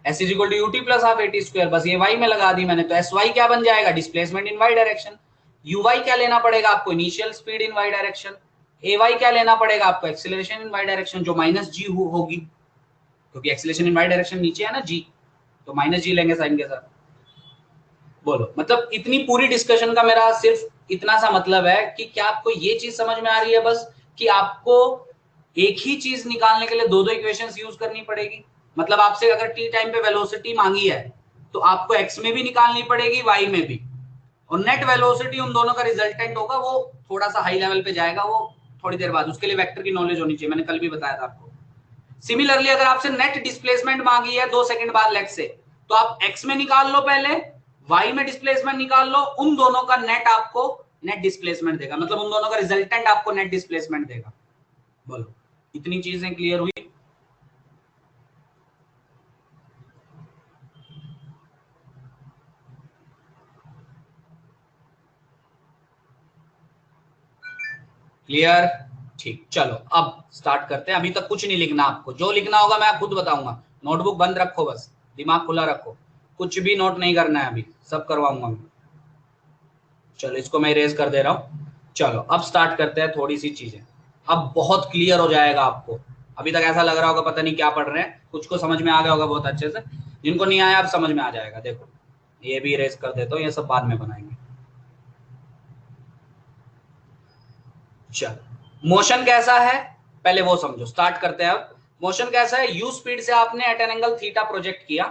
s is equal to u t plus half a t square, बस ये वाई में लगा दी मैंने, तो एस वाई क्या बन जाएगा? Displacement in Y direction. U y क्या लेना पड़ेगा आपको? Initial speed in Y direction. A Y क्या लेना पड़ेगा आपको? एक्सीलरेशन इन वाई डायरेक्शन, जो माइनस जी होगी, क्योंकि एक्सीलरेशन इन वाई डायरेक्शन नीचे है ना जी, तो माइनस जी लेंगे साइन के साथ। बोलो, मतलब इतनी पूरी डिस्कशन का मेरा सिर्फ इतना सा मतलब है कि क्या आपको ये चीज समझ में आ रही है बस, कि आपको एक ही चीज निकालने के लिए दो दो इक्वेशंस यूज करनी पड़ेगी। मतलब आपसे अगर टी टाइम पे वेलोसिटी मांगी है तो आपको एक्स में भी निकालनी पड़ेगी, वाई में भी, और नेट वेलोसिटी उन दोनों का रिजल्टेंट होगा, वो थोड़ा सा हाई लेवल पे जाएगा, वो थोड़ी देर बाद, उसके लिए वेक्टर की नॉलेज होनी चाहिए, मैंने कल भी बताया था आपको। सिमिलरली अगर आपसे नेट डिस्प्लेसमेंट मांगी है 2 सेकंड बाद लेट से, तो आप एक्स में निकाल लो पहले, वाई में डिस्प्लेसमेंट निकाल लो, उन दोनों का नेट आपको नेट डिस्प्लेसमेंट देगा, मतलब उन दोनों का रिजल्टेंट आपको नेट डिस्प्लेसमेंट देगा। बोलो, इतनी चीजें क्लियर हुई? क्लियर? ठीक, चलो अब स्टार्ट करते हैं। अभी तक कुछ नहीं लिखना आपको, जो लिखना होगा मैं खुद बताऊंगा। नोटबुक बंद रखो, बस दिमाग खुला रखो, कुछ भी नोट नहीं करना है, अभी सब करवाऊंगा मैं। चलो, इसको मैं इरेज कर दे रहा हूँ। चलो अब स्टार्ट करते हैं थोड़ी सी चीजें, अब बहुत क्लियर हो जाएगा आपको। अभी तक ऐसा लग रहा होगा पता नहीं क्या पढ़ रहे हैं, कुछ को समझ में आ गया होगा बहुत अच्छे से, जिनको नहीं आया अब समझ में आ जाएगा। देखो, ये भी इरेज कर देता हूँ, ये सब बाद में बनाएंगे। चलो मोशन कैसा है पहले वो समझो, स्टार्ट करते हैं। अब मोशन कैसा है, यू स्पीड से आपने at an angle theta project किया,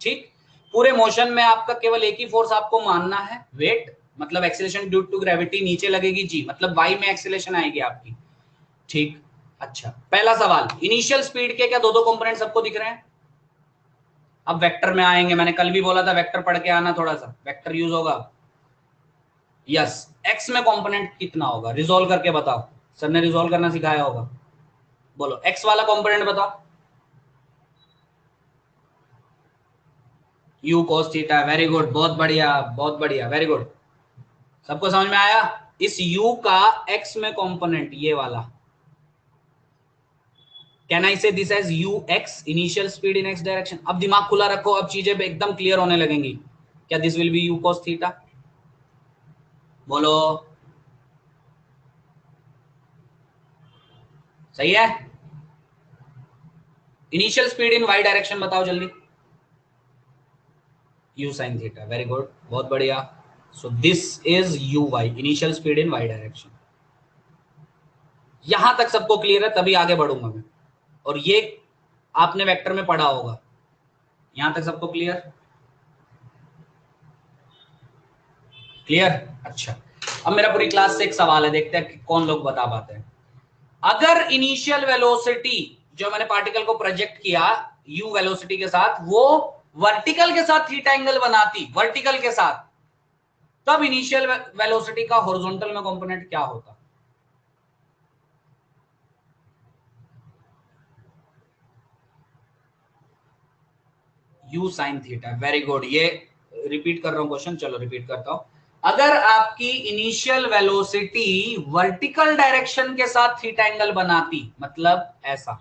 ठीक। पूरे मोशन में आपका केवल एक ही फोर्स आपको मानना है, वेट, मतलब एक्सीलरेशन ड्यू टू ग्रेविटी, नीचे लगेगी जी, मतलब वाई में एक्सीलरेशन आएगी आपकी, ठीक। अच्छा, पहला सवाल, इनिशियल स्पीड के क्या दो दो कंपोनेंट सबको दिख रहे हैं? अब वेक्टर में आएंगे, मैंने कल भी बोला था वेक्टर पढ़ के आना, थोड़ा सा वेक्टर यूज होगा। यस, एक्स में कंपोनेंट कितना होगा, रिजोल्व करके बताओ, सर ने रिजोल्व करना सिखाया होगा, बोलो एक्स वाला कंपोनेंट बताओ। You cos theta, very good, बहुत बढ़िया बहुत बढ़िया, वेरी गुड, सबको समझ में आया। इस u का x में कंपोनेंट ये वाला, can I say this as u x, initial speed in x direction. अब दिमाग खुला रखो, अब चीजें एकदम क्लियर होने लगेंगी। क्या this will be u cos theta, बोलो सही है। Initial speed in Y direction बताओ जल्दी, u sine theta, very good, बहुत बढ़िया। So this is u Y, initial speed in Y direction. यहां तक सबको क्लियर है, तभी आगे बढ़ूंगा मैं, और ये आपने वेक्टर में पढ़ा होगा। यहां तक सबको क्लियर, क्लियर, अच्छा। अब मेरा पूरी क्लास से एक सवाल है, देखते हैं कि कौन लोग बता पाते हैं। अगर इनिशियल वेलोसिटी जो मैंने पार्टिकल को प्रोजेक्ट किया यू वेलोसिटी के साथ, वो वर्टिकल के साथ थीटा एंगल बनाती, वर्टिकल के साथ, तब इनिशियल वेलोसिटी का हॉरिजॉन्टल में कंपोनेंट क्या होता? You sine theta, very good. ये रिपीट कर रहा हूं क्वेश्चन, चलो रिपीट करता हूं। अगर आपकी इनिशियल वेलोसिटी वर्टिकल डायरेक्शन के साथ थीटा एंगल बनाती, मतलब ऐसा,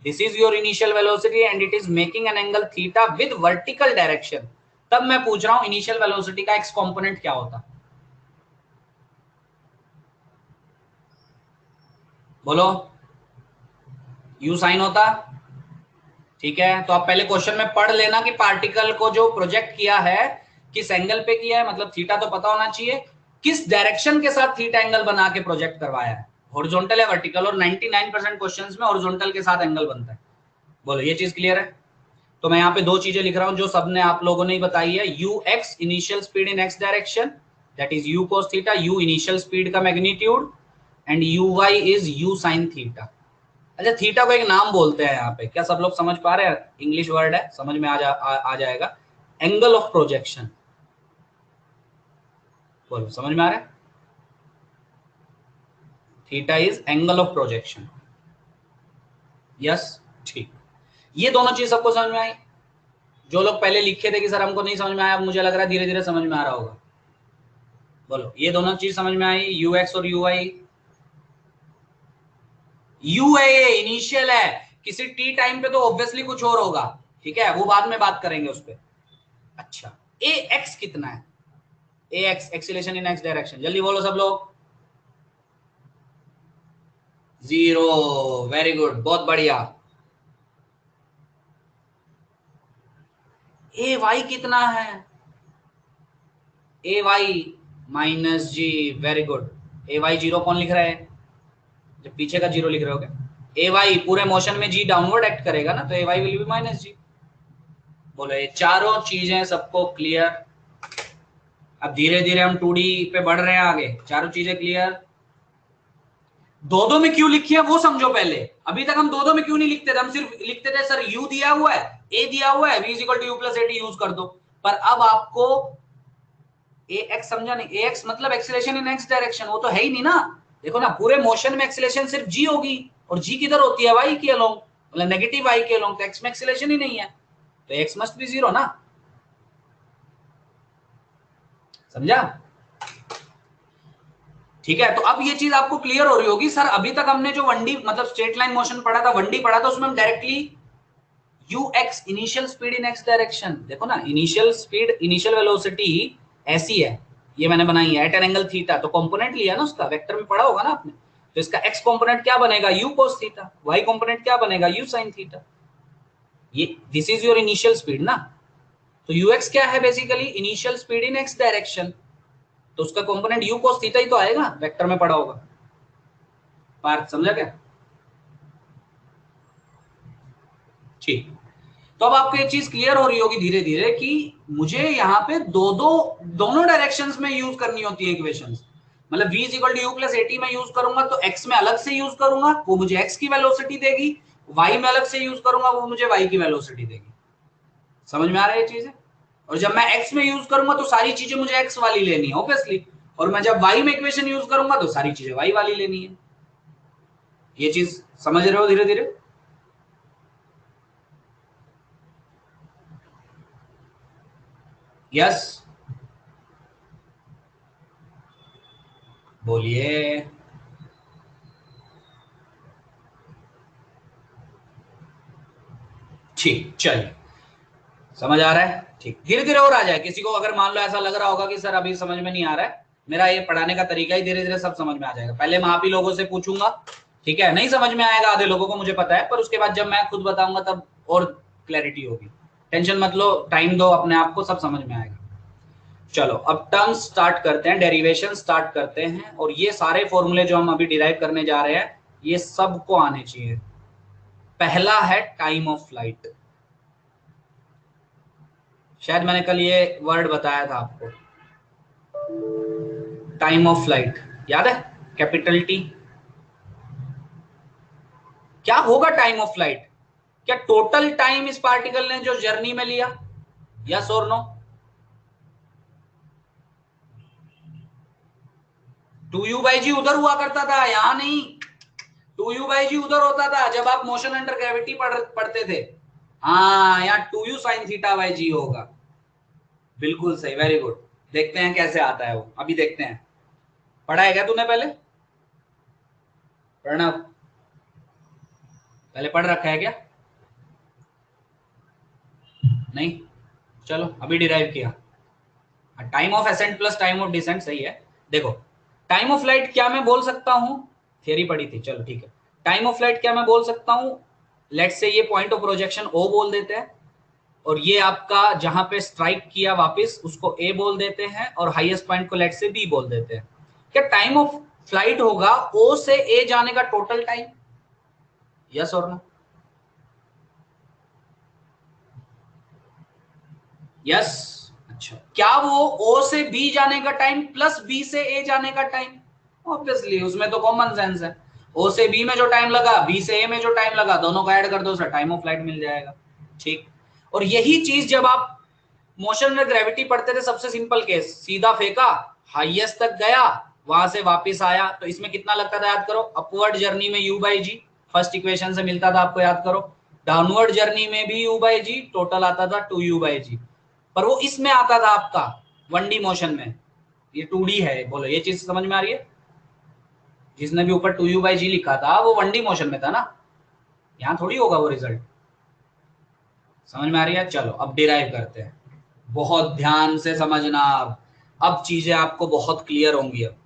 this is your initial velocity and it is making an angle theta with vertical direction, तब मैं पूछ रहा हूं इनिशियल वेलोसिटी का एक्स कंपोनेंट क्या होता? बोलो, यू साइन होता, ठीक है। तो आप पहले क्वेश्चन में पढ़ लेना कि पार्टिकल को जो प्रोजेक्ट किया है किस एंगल पे किया है, मतलब थीटा तो पता होना चाहिए, किस डायरेक्शन के साथ थीटा एंगल बना के प्रोजेक्ट करवाया है, हॉरिजॉन्टल या वर्टिकल, और 99% क्वेश्चंस में हॉरिजॉन्टल के साथ एंगल बनता है। बोलो ये चीज क्लियर है? तो मैं यहाँ पे दो चीजें लिख रहा हूं जो सबने आप लोगों ने ही बताई है, U x initial speed in x direction, that is U cos theta, U initial speed का magnitude, and U Y is U sine theta. अच्छा, थीटा को एक नाम बोलते हैं यहाँ पे, क्या सब लोग समझ पा रहे हैं? इंग्लिश वर्ड है, समझ में आ जाएगा, एंगल ऑफ प्रोजेक्शन। बोलो समझ में आ रहा है? Theta is angle of projection, yes, ठीक। ये दोनों चीज सबको समझ में आई? जो लोग पहले लिखे थे कि सर हमको नहीं समझ में आया, अब मुझे लग रहा है धीरे धीरे समझ में आ रहा होगा। बोलो ये दोनों चीज समझ में आई, यू एक्स और यू वाई। यू है ये इनिशियल है, किसी टी टाइम पे तो ऑब्वियसली कुछ और होगा, ठीक है, वो बाद में बात करेंगे उस पर। अच्छा, ए एक्स कितना है? A X acceleration in x direction, जल्दी बोलो सब लोग। 0, वेरी गुड, बहुत बढ़िया। ए वाई कितना है? ए वाई -g, वेरी गुड। ए वाई जीरो कौन लिख रहा है? जब पीछे का जीरो लिख रहे हो क्या? ए वाई पूरे मोशन में जी डाउनवर्ड एक्ट करेगा ना, तो ए वाई विल बी -g। बोलो ये चारों चीजें सबको क्लियर? अब धीरे धीरे हम 2D पे बढ़ रहे हैं आगे, चारों चीजें क्लियर? दो दो में क्यों लिखी है वो समझो पहले। अभी तक हम दो दो में क्यों नहीं लिखते थे, हम सिर्फ लिखते थे सर u दिया हुआ है, a दिया हुआ है, v is equal to u plus a t use कर दो। पर अब आपको ए एक्स समझा नहीं, ए एक्स मतलब एक्सीलरेशन इन एक्स डायरेक्शन, वो तो है ही नहीं ना। देखो ना, पूरे मोशन में एक्सीलरेशन सिर्फ जी होगी, और जी किधर होती है? वाई के अलोंग, मतलब नेगेटिव वाई के अलोंग, तो एक्स में एक्सीलरेशन ही नहीं है, तो एक्स मस्ट बी 0 ना। समझा? ठीक है, तो अब ये चीज आपको क्लियर हो रही होगी। सर अभी तक हमने जो 1D मतलब स्ट्रेट लाइन मोशन पढ़ा था, 1D पढ़ा था, उसमें हम directly you x initial speed in x direction, देखो ना, इनिशियल स्पीड इनिशियल वेलोसिटी ऐसी है, ये मैंने बनाई है एट एन एंगल थीटा, तो कंपोनेंट लिया ना उसका, वेक्टर में पढ़ा होगा ना आपने, तो इसका एक्स कंपोनेंट क्या बनेगा? U cos theta, Y component क्या बनेगा? U sin theta. ये this is your initial speed ना, तो यू एक्स क्या है? Basically initial speed in x direction, तो उसका कंपोनेंट यू cos थीटा ही तो आएगा, वेक्टर में पढ़ा होगा। पार्थ समझा क्या? ठीक। तो अब आपको एक चीज क्लियर हो रही होगी धीरे धीरे कि मुझे यहाँ पे दोनों डायरेक्शंस में यूज करनी होती है इक्वेशंस। मतलब v equal to u plus a t में यूज करूंगा तो x में अलग से यूज करूंगा, वो मुझे x की वेलोसिटी देगी, y में अलग से यूज करूंगा, वो मुझे y की वेलोसिटी देगी। समझ में आ रहा है ये चीजें? और जब मैं x में यूज करूंगा तो सारी चीजें मुझे x वाली लेनी है ऑब्वियसली, और मैं जब y में इक्वेशन यूज करूंगा तो सारी चीजें y वाली लेनी है। ये चीज समझ रहे हो धीरे धीरे? यस, बोलिए। ठीक, चलिए, समझ आ रहा है? ठीक, धीरे धीरे और आ जाए। किसी को अगर मान लो ऐसा लग रहा होगा कि सर अभी समझ में नहीं आ रहा है, मेरा ये पढ़ाने का तरीका ही धीरे धीरे सब समझ में आ जाएगा। पहले मैं आप ही लोगों से पूछूंगा, ठीक है? नहीं समझ में आएगा आधे लोगों को, मुझे पता है, पर उसके बाद जब मैं खुद बताऊंगा तब और क्लैरिटी होगी। टेंशन मत लो, टाइम दो अपने आप को, सब समझ में आएगा। चलो अब टर्म्स स्टार्ट करते हैं, डेरिवेशन स्टार्ट करते हैं। और ये सारे फॉर्मूले जो हम अभी डिराइव करने जा रहे हैं ये सबको आने चाहिए। पहला है टाइम ऑफ फ्लाइट। शायद मैंने कल ये वर्ड बताया था आपको, टाइम ऑफ फ्लाइट, याद है? Capital T. क्या होगा टाइम ऑफ फ्लाइट? क्या टोटल टाइम इस पार्टिकल ने जो जर्नी में लिया? यस और नो? टू यू बाई जी उधर हुआ करता था, यहां नहीं। टू यू बाई जी उधर होता था जब आप मोशन अंडर ग्रेविटी पढ़ते थे। हाँ, यहाँ two U sine theta by G होगा। बिल्कुल सही, वेरी गुड। देखते हैं कैसे आता है वो, अभी देखते हैं। पढ़ा है क्या तूने पहले? प्रणव, पहले पढ़ रखा है क्या? नहीं? चलो अभी डिराइव किया। Time of ascent plus time of descent, सही है। देखो, टाइम ऑफ फ्लाइट क्या मैं बोल सकता हूं? थियरी पढ़ी थी, चलो ठीक है। टाइम ऑफ फ्लाइट क्या मैं बोल सकता हूं? लेट से ये पॉइंट ऑफ प्रोजेक्शन ओ बोल देते हैं, और ये आपका जहां पे स्ट्राइक किया वापस उसको ए बोल देते हैं, और हाईएस्ट पॉइंट को लेट से बी बोल देते हैं। क्या टाइम ऑफ फ्लाइट होगा ओ से ए जाने का टोटल टाइम? यस और नो? यस। अच्छा, क्या वो ओ से बी जाने का टाइम प्लस बी से ए जाने का टाइम? ऑब्वियसली, उसमें तो कॉमन सेंस है। ओ से बी में जो टाइम लगा, बी से ए में जो टाइम लगा, दोनों को ऐड कर दो, सर टाइम ऑफ फ्लाइट मिल जाएगा। ठीक। और यही चीज जब आप मोशन में ग्रेविटी पढ़ते थे, सबसे सिंपल केस, सीधा फेंका, हाईएस्ट तक गया, वहां से वापस आया, तो इसमें कितना लगता था याद करो? अपवर्ड जर्नी में u by g, first equation से मिलता था आपको, याद करो। डाउनवर्ड जर्नी में भी यू बाई जी, टोटल आता था टू यू बाई जी। पर वो इसमें आता था आपका 1D मोशन में, ये 2D है। बोलो, ये चीज समझ में आ रही है? जिसने भी ऊपर 2u बाई जी लिखा था वो 1D मोशन में था ना, यहाँ थोड़ी होगा वो रिजल्ट। समझ में आ रही है? चलो अब डिराइव करते हैं, बहुत ध्यान से समझना। अब चीजें आपको बहुत क्लियर होंगी। अब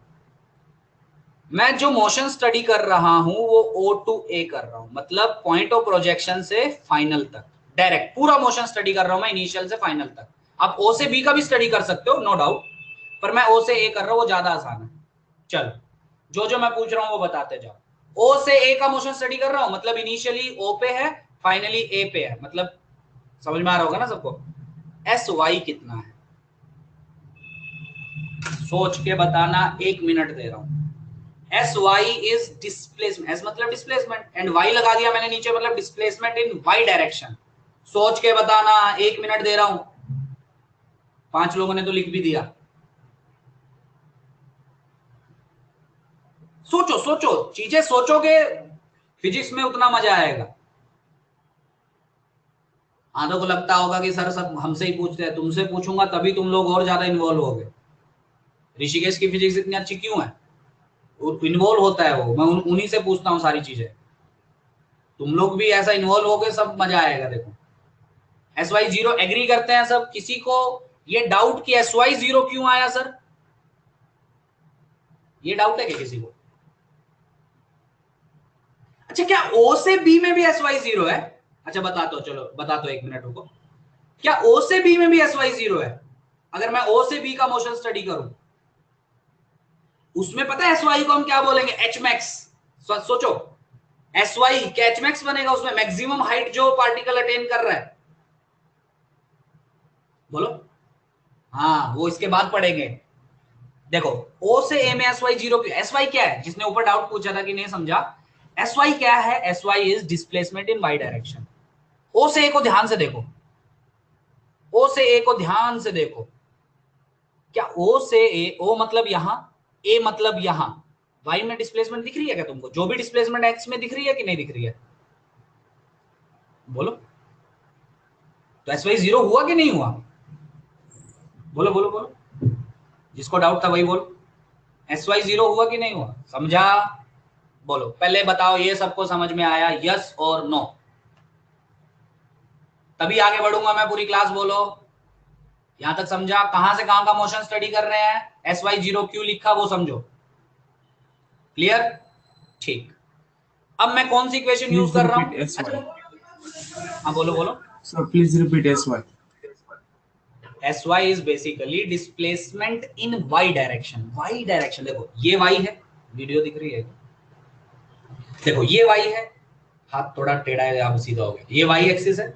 मैं जो मोशन स्टडी कर रहा हूं वो O टू A कर रहा हूं, मतलब पॉइंट ऑफ प्रोजेक्शन से फाइनल तक डायरेक्ट पूरा मोशन स्टडी कर रहा हूं मैं, इनिशियल से फाइनल तक। आप O से B का भी स्टडी कर सकते हो, नो डाउट, पर मैं O से A कर रहा हूं, वो ज्यादा आसान है। चलो, जो जो मैं पूछ रहा हूं वो बताते जाओ। O से A का मोशन स्टडी कर रहा हूं, मतलब इनिशियली O पे है, फाइनली A पे है, मतलब समझ में आ रहा होगा ना सबको? SY कितना है सोच के बताना, 1 मिनट दे रहा हूं। S Y is displacement, s मतलब डिस्प्लेसमेंट, एंड वाई लगा दिया मैंने नीचे, मतलब डिस्प्लेसमेंट इन वाई डायरेक्शन। सोच के बताना, 1 मिनट दे रहा हूं। 5 लोगों ने तो लिख भी दिया। सोचो सोचो, चीजें सोचोगे फिजिक्स में उतना मजा आएगा। आधों को लगता होगा कि सर सब हमसे ही पूछते हैं, तुमसे पूछूंगा तभी तुम लोग और ज्यादा इन्वॉल्व हो गए। ऋषिकेश की फिजिक्स इतनी अच्छी क्यों है? इन्वॉल्व होता है वो, मैं उन्हीं से पूछता हूँ सारी चीजें। तुम लोग भी ऐसा इन्वॉल्व हो गए, सब मजा आएगा। देखो, एस वाई जीरो एग्री करते हैं सब? किसी को ये डाउट कि एस वाई जीरो क्यों आया सर? ये डाउट है क्या किसी को? अच्छा, क्या ओ से बी में भी एस वाई जीरो है? अच्छा बता दो, चलो बता दो, 1 मिनट रुको। क्या ओ से बी में भी एस वाई जीरो है? अगर मैं ओ से बी का मोशन स्टडी करूं, उसमें पता है एस वाई को हम क्या बोलेंगे? H max. सोचो, एस वाई कैच मैक्स बनेगा, उसमें मैक्सिमम हाइट जो पार्टिकल अटेन कर रहा है, बोलो। हाँ, वो इसके बाद पढ़ेंगे। देखो, ओ से ए में s y zero, s Y क्या है, जिसने ऊपर डाउट पूछा था कि नहीं समझा, एस वाई क्या है, S Y is displacement in Y direction. O से ए को ध्यान से देखो, ओ से ए को ध्यान से देखो, क्या ओ से ए, ओ मतलब यहां, ए मतलब यहां, वाई में डिस्प्लेसमेंट दिख रही है क्या तुमको, जो भी डिस्प्लेसमेंट एक्स में दिख रही है कि नहीं दिख रही है, बोलो। तो एस वाई जीरो हुआ कि नहीं हुआ, बोलो बोलो बोलो, जिसको डाउट था वही बोलो, एस वाई जीरो हुआ कि नहीं हुआ, समझा, बोलो पहले बताओ, ये सबको समझ में आया, यस और नो, तभी आगे बढ़ूंगा मैं पूरी क्लास, बोलो। यहां तक समझा, कहां से कहां का मोशन स्टडी कर रहे हैं, एस वाई जीरो क्यों लिखा वो समझो, क्लियर, ठीक। अब मैं कौन सी इक्वेशन यूज
Please
कर रहा
repeat
हूं,
SY.
हाँ बोलो बोलो।
So please repeat SY.
S Y is basically displacement in Y direction, y direction, देखो ये वाई है, वीडियो दिख रही है, देखो ये वाई है, हाथ थोड़ा टेढ़ा है, आप सीधा हो गया, ये वाई एक्सिस है,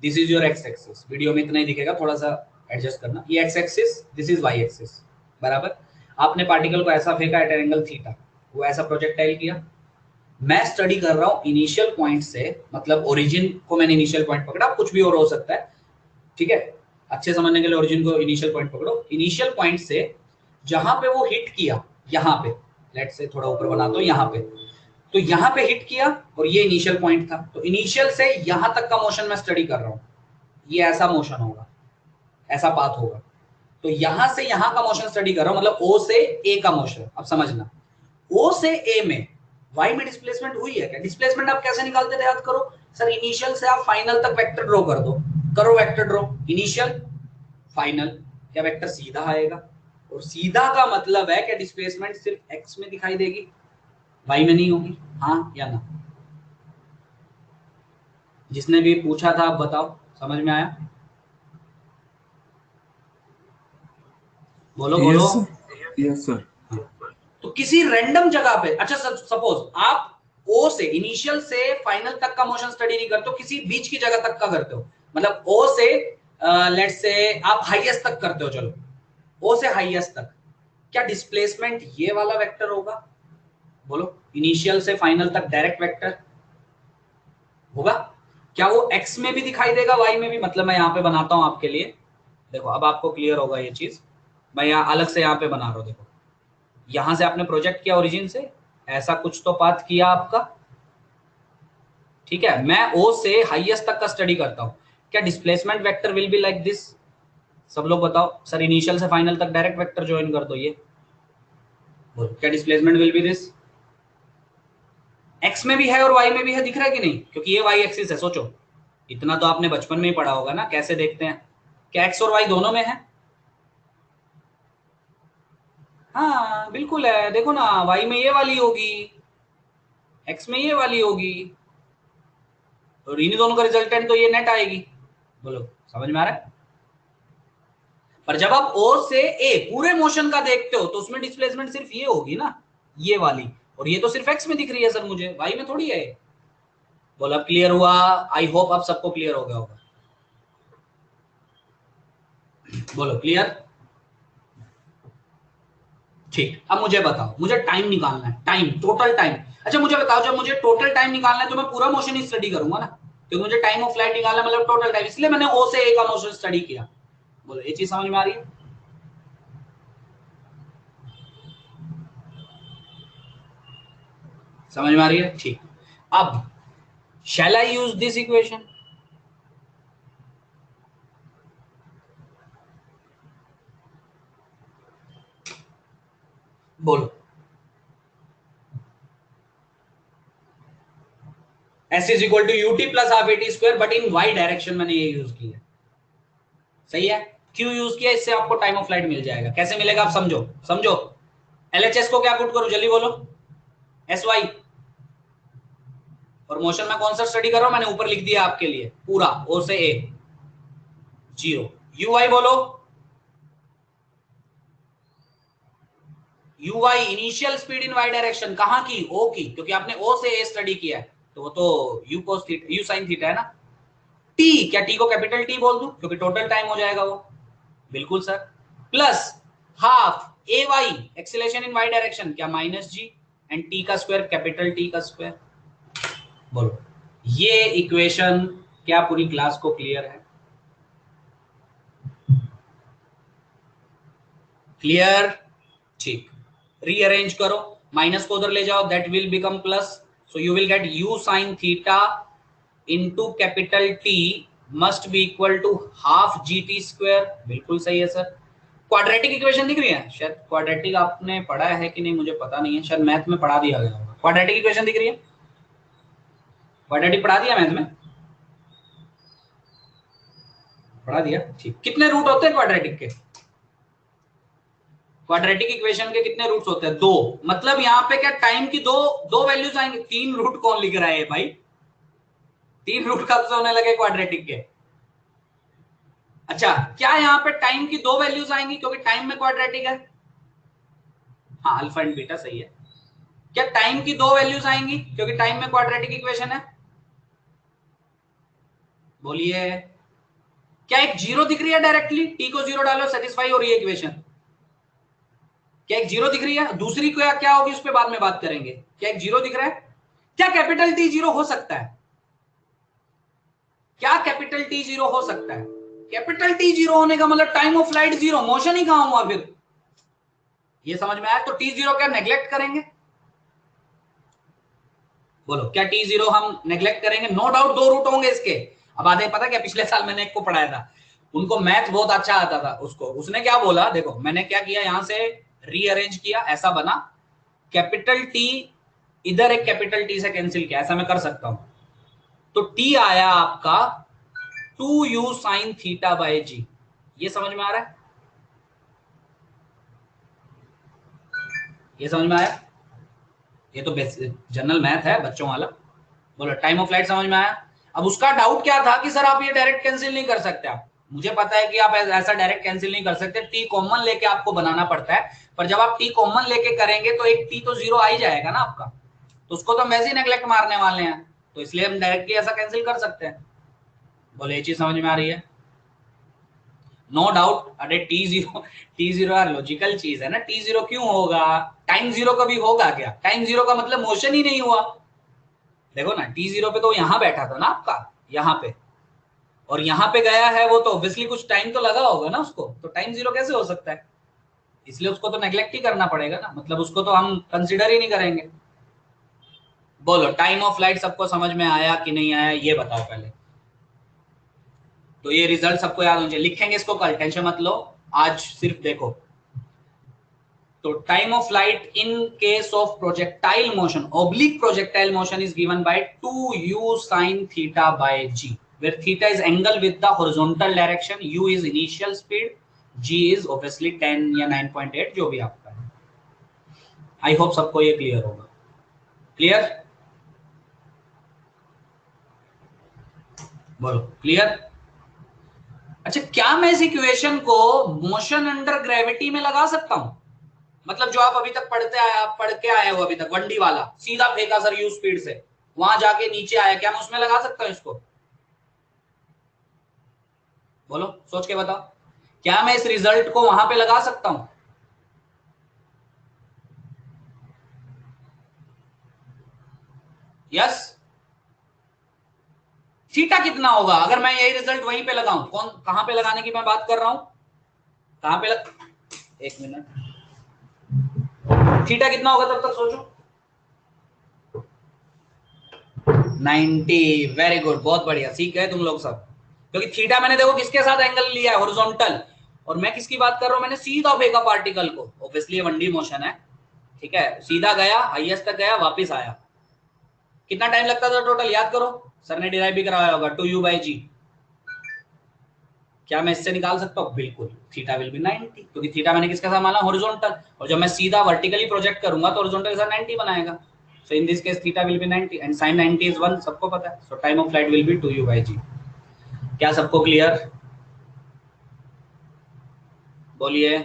this is your x axis, video में इतना ही दिखेगा, थोड़ा सा एडजस्ट करना, ये x axis, this is Y axis, बराबर। आपने पार्टिकल को ऐसा फेंका एट एंगल थीटा, वो ऐसा प्रोजेक्टाइल किया, मैं स्टडी कर रहा हूं इनिशियल पॉइंट से, मतलब ओरिजिन को मैंने इनिशियल पॉइंट पकड़ा, कुछ भी और हो सकता है, ठीक है, अच्छे समझने के लिए ओरिजिन को इनिशियल पॉइंट पकड़ो, इनिशियल पॉइंट से जहां पे वो हिट किया, यहां पे, लेट से थोड़ा ऊपर बनाता हूं, यहां पे, तो यहां पे हिट किया और ये इनिशियल पॉइंट था, तो इनिशियल से यहां तक का मोशन मैं स्टडी कर रहा हूं, ये ऐसा मोशन होगा, ऐसा पाथ होगा, तो यहां से यहां का मोशन स्टडी कर रहा हूं, मतलब ओ से ए का मोशन, अब समझना, ओ से ए में वाई में डिस्प्लेसमेंट हुई है क्या, डिस्प्लेसमेंट आप कैसे निकालते थे, याद करो सर, इनिशियल से आप फाइनल तक वेक्टर ड्रॉ कर दो, करो वेक्टर ड्रॉ, इनिशियल फाइनल, क्या वेक्टर सीधा आएगा, और सीधा का मतलब है कि डिस्प्लेसमेंट सिर्फ एक्स में दिखाई देगी, वाई में नहीं होगी, हाँ या ना, जिसने भी पूछा था आप बताओ, समझ में आया, बोलो बोलो।
Yes, sir. Yes, sir.
तो किसी रैंडम जगह पे, अच्छा सपोज आप ओ से इनिशियल से फाइनल तक का मोशन स्टडी नहीं करते हो, किसी बीच की जगह तक का करते हो, मतलब ओ से लेट से आप हाईएस्ट तक करते हो, चलो ओ से हाईएस्ट तक, क्या डिस्प्लेसमेंट ये वाला वेक्टर होगा, बोलो, इनिशियल से फाइनल तक डायरेक्ट वेक्टर होगा, क्या वो एक्स में भी दिखाई देगा, वाई में भी, मतलब मैं यहाँ पे बनाता हूं आपके लिए, देखो अब आपको क्लियर होगा ये चीज, मैं यहाँ अलग से यहाँ पे बना रहा हूं, देखो यहां से आपने प्रोजेक्ट किया ओरिजिन से, ऐसा कुछ तो पाथ किया आपका, ठीक है, मैं ओ से हाईएस्ट तक का स्टडी करता हूं, क्या displacement vector will be like this, सब लोग बताओ सर, इनिशियल से फाइनल तक डायरेक्ट वेक्टर ज्वाइन कर दो, ये बोलो, क्या displacement will be this, x में भी है और वाई में भी है, दिख रहा है कि नहीं, क्योंकि ये वाई एक्सिस है, सोचो, इतना तो आपने बचपन में ही पढ़ा होगा ना, कैसे देखते हैं, क्या एक्स और वाई दोनों में है, हाँ बिल्कुल है, देखो ना, वाई में ये वाली होगी, एक्स में ये वाली होगी, और इन्हीं दोनों का रिजल्टेंट तो ये नेट आएगी, बोलो समझ में आ रहा है, पर जब आप ओ से ए पूरे मोशन का देखते हो तो उसमें डिस्प्लेसमेंट सिर्फ ये होगी ना, ये वाली, और ये तो सिर्फ एक्स में दिख रही है सर मुझे, वाई में थोड़ी है, बोलो अब क्लियर हुआ, आई होप अब सबको क्लियर हो गया होगा, बोलो क्लियर, ठीक। अब मुझे बताओ, मुझे टाइम निकालना है, टाइम, टोटल टाइम, अच्छा मुझे बताओ, जब मुझे टोटल टाइम निकालना है तो मैं पूरा मोशन ही स्टडी करूंगा ना, क्योंकि मुझे टाइम ऑफ फ्लाइट निकालना मतलब टोटल टाइम, इसलिए मैंने ओ से ए का मोशन स्टडी किया, बोलो ये चीज समझ में आ रही है, समझ में आ रही है, ठीक। अब shall I use this equation, बोलो, S is equal to u t plus half a t square, but in Y direction मैंने ये यूज किया, सही है, क्यों यूज किया, इससे आपको टाइम ऑफ फ्लाइट मिल जाएगा, कैसे मिलेगा आप समझो, समझो, एलएचएस को क्या पुट करूं, जल्दी बोलो, एस वाई, और मोशन में कौन सा स्टडी कर रहा हूं, मैंने ऊपर लिख दिया आपके लिए पूरा, ओ से ए जीरो, यू आई बोलो, u Y initial speed in Y direction कहाँ की, ओ की, क्योंकि आपने ओ से ए स्टडी किया है तो वो तो you cos theta, you sine theta है ना। टी, क्या टी को कैपिटल टी बोल दूं क्योंकि टोटल टाइम हो जाएगा वो, बिल्कुल sir. Plus half A y acceleration in Y direction, क्या माइनस जी, एंड टी का स्क्वायर कैपिटल टी का स्क्वायर। बोलो ये इक्वेशन क्या पूरी क्लास को क्लियर है? क्लियर, ठीक। रीअरेंज करो, माइनस को उधर ले जाओ, that will become plus, so you will get u sin theta into capital T must be equal to half gt square. बिल्कुल सही है सर। क्वाड्रेटिक इक्वेशन दिख रही है, शायद क्वाड्रेटिक आपने पढ़ा है कि नहीं मुझे पता नहीं है, शायद मैथ में पढ़ा दिया गया होगा। क्वाड्रेटिक इक्वेशन दिख रही है, क्वाड्रेटिक पढ़ा दिया मैथ में, पढ़ा दिया, ठीक। कितने रूट होते हैं क्वाड्रेटिक के? क्वाड्रेटिक इक्वेशन के कितने रूट्स होते हैं? दो। मतलब यहाँ पे क्या टाइम की दो दो वैल्यूज आएंगे? तीन रूट कौन लिख रहा है भाई? तीन रूट कब से होने लगे क्वाड्रेटिक के? अच्छा, क्या यहाँ पे टाइम की दो वैल्यूज आएंगी क्योंकि टाइम में क्वाड्रेटिक है? हाँ, अल्फा एंड बीटा सही है। क्या टाइम की दो वैल्यूज आएंगी क्योंकि टाइम में क्वाड्रेटिक इक्वेशन है? बोलिए। क्या एक जीरो दिख रही है डायरेक्टली? टी को जीरो डालो, सेटिस्फाई हो रही है इक्वेशन। क्या एक जीरो दिख रही है? दूसरी क्या क्या होगी उस पर बाद में बात करेंगे। क्या एक जीरो दिख रहा है? क्या कैपिटल टी जीरो हो सकता है? क्या कैपिटल टी जीरो हो सकता है? कैपिटल टी जीरो होने का मतलब time of flight zero, motion ही कहां हुआ फिर? ये समझ में आया? तो टी जीरो क्या नेग्लेक्ट करेंगे? बोलो, क्या टी जीरो हम नेग्लेक्ट करेंगे? नो डाउट दो रूट होंगे इसके। अब आधे पता क्या, पिछले साल मैंने एक को पढ़ाया था, उनको मैथ बहुत अच्छा आता था, उसको उसने क्या बोला, देखो मैंने क्या किया, यहां से रीअरेंज किया, ऐसा बना कैपिटल टी, इधर एक कैपिटल टी से कैंसिल किया, ऐसा मैं कर सकता हूं। तो टी आया आपका 2u sin थीटा बाय जी। ये समझ में आ रहा है? ये समझ में आया? ये तो जनरल मैथ है बच्चों वाला। बोलो, टाइम ऑफ फ्लाइट समझ में आया? अब उसका डाउट क्या था कि सर आप ये डायरेक्ट कैंसिल नहीं कर सकते। आप, मुझे पता है कि आप ऐसा डायरेक्ट कैंसिल नहीं कर सकते, टी कॉमन लेके आपको बनाना पड़ता है, पर जब आप टी कॉमन लेके करेंगे तो एक टी तो जीरो आ ही जाएगा ना आपका, तो उसको तो हम वैसे ही नेग्लेक्ट मारने वाले हैं, तो इसलिए हम डायरेक्टली ऐसा कैंसिल कर सकते हैं। बोले ये चीज समझ में आ रही है? No doubt. अरे टी जीरो यार लॉजिकल चीज है ना, टी जीरो क्यों होगा? टाइम जीरो कभी होगा क्या? टाइम जीरो का मतलब मोशन ही नहीं हुआ। देखो ना, टी जीरो पे तो यहाँ बैठा था ना आपका, यहाँ पे, और यहाँ पे गया है वो, तो ऑब्वियसली कुछ टाइम तो लगा होगा ना उसको, तो टाइम जीरो कैसे हो सकता है? इसलिए उसको तो नेग्लेक्ट ही करना पड़ेगा ना, मतलब उसको तो हम कंसिडर ही नहीं करेंगे। बोलो, टाइम ऑफ फ्लाइट सबको समझ में आया कि नहीं आया, ये बताओ पहले। तो ये रिजल्ट सबको याद होना चाहिए, लिखेंगे इसको कल, टेंशन मत लो, आज सिर्फ देखो। तो time of flight in case of projectile motion, oblique projectile motion is given by 2u sin theta by g, where theta is angle with the horizontal direction, u is initial speed, g is obviously 10 या 9.8 जो भी आपका है। I hope सबको ये clear होगा। Clear? बोलो clear. अच्छा, क्या मैं इस इक्वेशन को मोशन अंडर ग्रेविटी में लगा सकता हूं? मतलब जो आप अभी तक पढ़ के आए हो अभी तक, वनडी वाला सीधा फेंका सर यू स्पीड से, वहां जाके नीचे आया, क्या मैं उसमें लगा सकता हूं इसको? बोलो, सोच के बताओ, क्या मैं इस रिजल्ट को वहां पे लगा सकता हूं? यस। थीटा कितना होगा अगर मैं यही रिजल्ट वहीं पे लगाऊं? कहां पे लगाने की मैं बात कर रहा हूं? कहां पे एक मिनट, थीटा कितना होगा तब तक सोचो। 90। वेरी गुड, बहुत बढ़िया, सीख गए तुम लोग सब। क्योंकि थीटा मैंने देखो किसके साथ एंगल लिया है, हॉरिजॉन्टल, और मैं किसकी बात कर रहा हूं, मैंने सीधा फेंका पार्टिकल को, ऑब्वियसली ये 1D मोशन है, ठीक है, सीधा गया, हाईएस्ट तक गया, वापस आया। कितना टाइम लगता था टोटल, याद करो, सर ने डिराइव भी कराया होगा, 2u/g। क्या मैं इससे निकाल सकता हूं? बिल्कुल, थीटा विल बी 90, क्योंकि थीटा मैंने किसके साथ माना, हॉरिजॉन्टल, और जब मैं सीधा वर्टिकली प्रोजेक्ट करूंगा तो हॉरिजॉन्टल के साथ 90 बनाएगा। So in this case theta will be 90 and sin 90 is 1, सबको पता है। So time of flight will be 2u/g। क्या सबको क्लियर? बोलिए।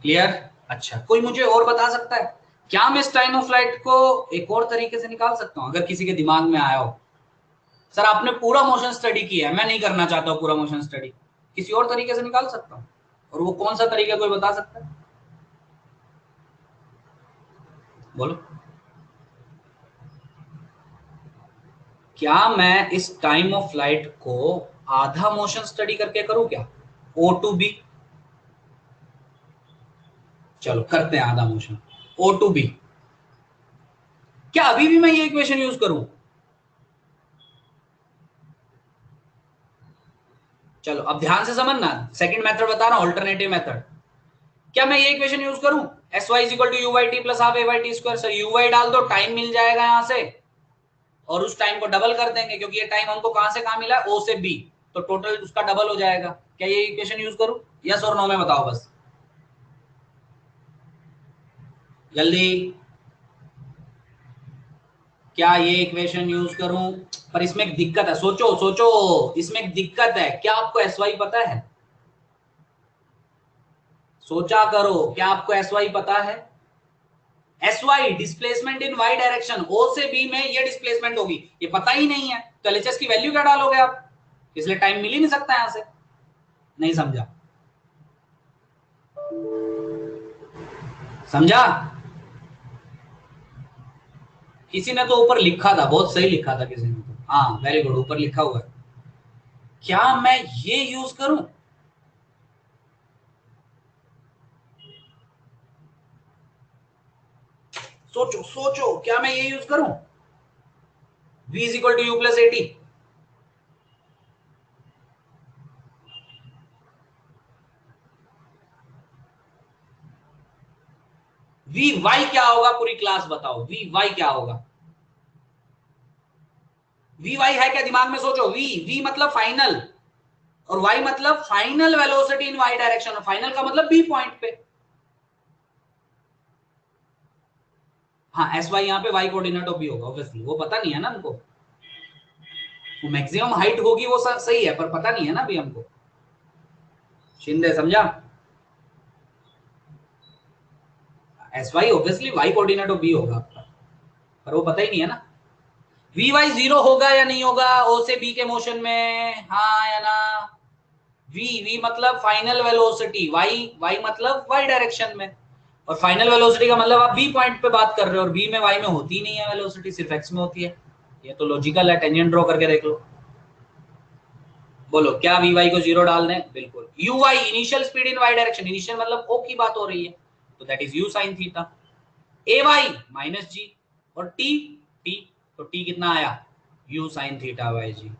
क्लियर? अच्छा, कोई मुझे और बता सकता है क्या मैं इस टाइम ऑफ फ्लाइट को एक और तरीके से निकाल सकता हूं, अगर किसी के दिमाग में आया हो? सर आपने पूरा मोशन स्टडी किया है, मैं नहीं करना चाहता हूं पूरा मोशन स्टडी, किसी और तरीके से निकाल सकता हूं, और वो कौन सा तरीका कोई बता सकता है? बोलो। क्या मैं इस टाइम ऑफ फ्लाइट को आधा मोशन स्टडी करके करूं क्या? ओ टू बी, चलो करते हैं आधा मोशन, ओ टू बी। क्या अभी भी मैं ये इक्वेशन यूज करूं? चलो अब ध्यान से समझना, सेकंड मेथड बता रहा हूं, अल्टरनेटिव मेथड। क्या मैं ये इक्वेशन यूज करूं, s y equal to u Y T plus half A Y T square? Sir u y डाल दो, टाइम मिल जाएगा यहां से, और उस टाइम को डबल कर देंगे, क्योंकि ये टाइम हमको कहां से कहां मिला है, ओ से बी, तो टोटल उसका डबल हो जाएगा। क्या ये इक्वेशन यूज करूं? यस और नो में बताओ बस, जल्दी। क्या ये इक्वेशन यूज करूं? पर इसमें एक दिक्कत है, सोचो सोचो, इसमें एक दिक्कत है। क्या आपको एस वाई पता है? सोचा करो, क्या आपको एस वाई पता है? S Y displacement in Y direction, O से बी में ये डिस्प्लेसमेंट होगी, ये पता ही नहीं है, तो एलएचएस की वैल्यू क्या डालोगे आप? इसलिए टाइम मिल ही नहीं सकता यहां से। नहीं समझा? समझा? किसी ने तो ऊपर लिखा था, बहुत सही लिखा था किसी ने तो, हाँ वेरी गुड, ऊपर लिखा हुआ है। क्या मैं ये यूज करूं? सोचो सोचो, क्या मैं ये यूज करूं? v is equal to u plus a t, v y क्या होगा? पूरी क्लास बताओ, वी वाई क्या होगा? वी वाई है क्या दिमाग में? सोचो, वी वी मतलब फाइनल, और वाई मतलब final velocity in Y direction, और फाइनल का मतलब बी पॉइंट पे। हाँ एस वाई यहाँ पे वाई कोऑर्डिनेट ऑफ बी होगा ऑब्वियसली, वो पता नहीं है ना हमको, वो मैक्सिमम हाइट होगी वो सही है, पर पता नहीं है ना अभी हमको। शिंदे समझा? S y obviously y coordinate of B होगा आपका, पर वो पता ही नहीं है ना। वी वाई जीरो होगा या नहीं होगा ओ से बी के मोशन में, हाँ या ना? वी वी मतलब फाइनल वेलोसिटी, वाई वाई मतलब वाई डायरेक्शन में, और फाइनल वेलोसिटी का मतलब आप बी पॉइंट पे बात कर रहे हो, और बी में वाई में होती नहीं है वेलोसिटी, सिर्फ एक्स में होती है। ये तो लॉजिकल है, टेंजेंट ड्रॉ करके देख लो। बोलो, क्या वी वाई को जीरो डाल दें? बिल्कुल। U Y initial speed in Y direction, initial मतलब ओ की बात हो रही है, तो that is U sine theta. A Y minus G, और टी टी, तो टी कितना आया? U sine theta by G.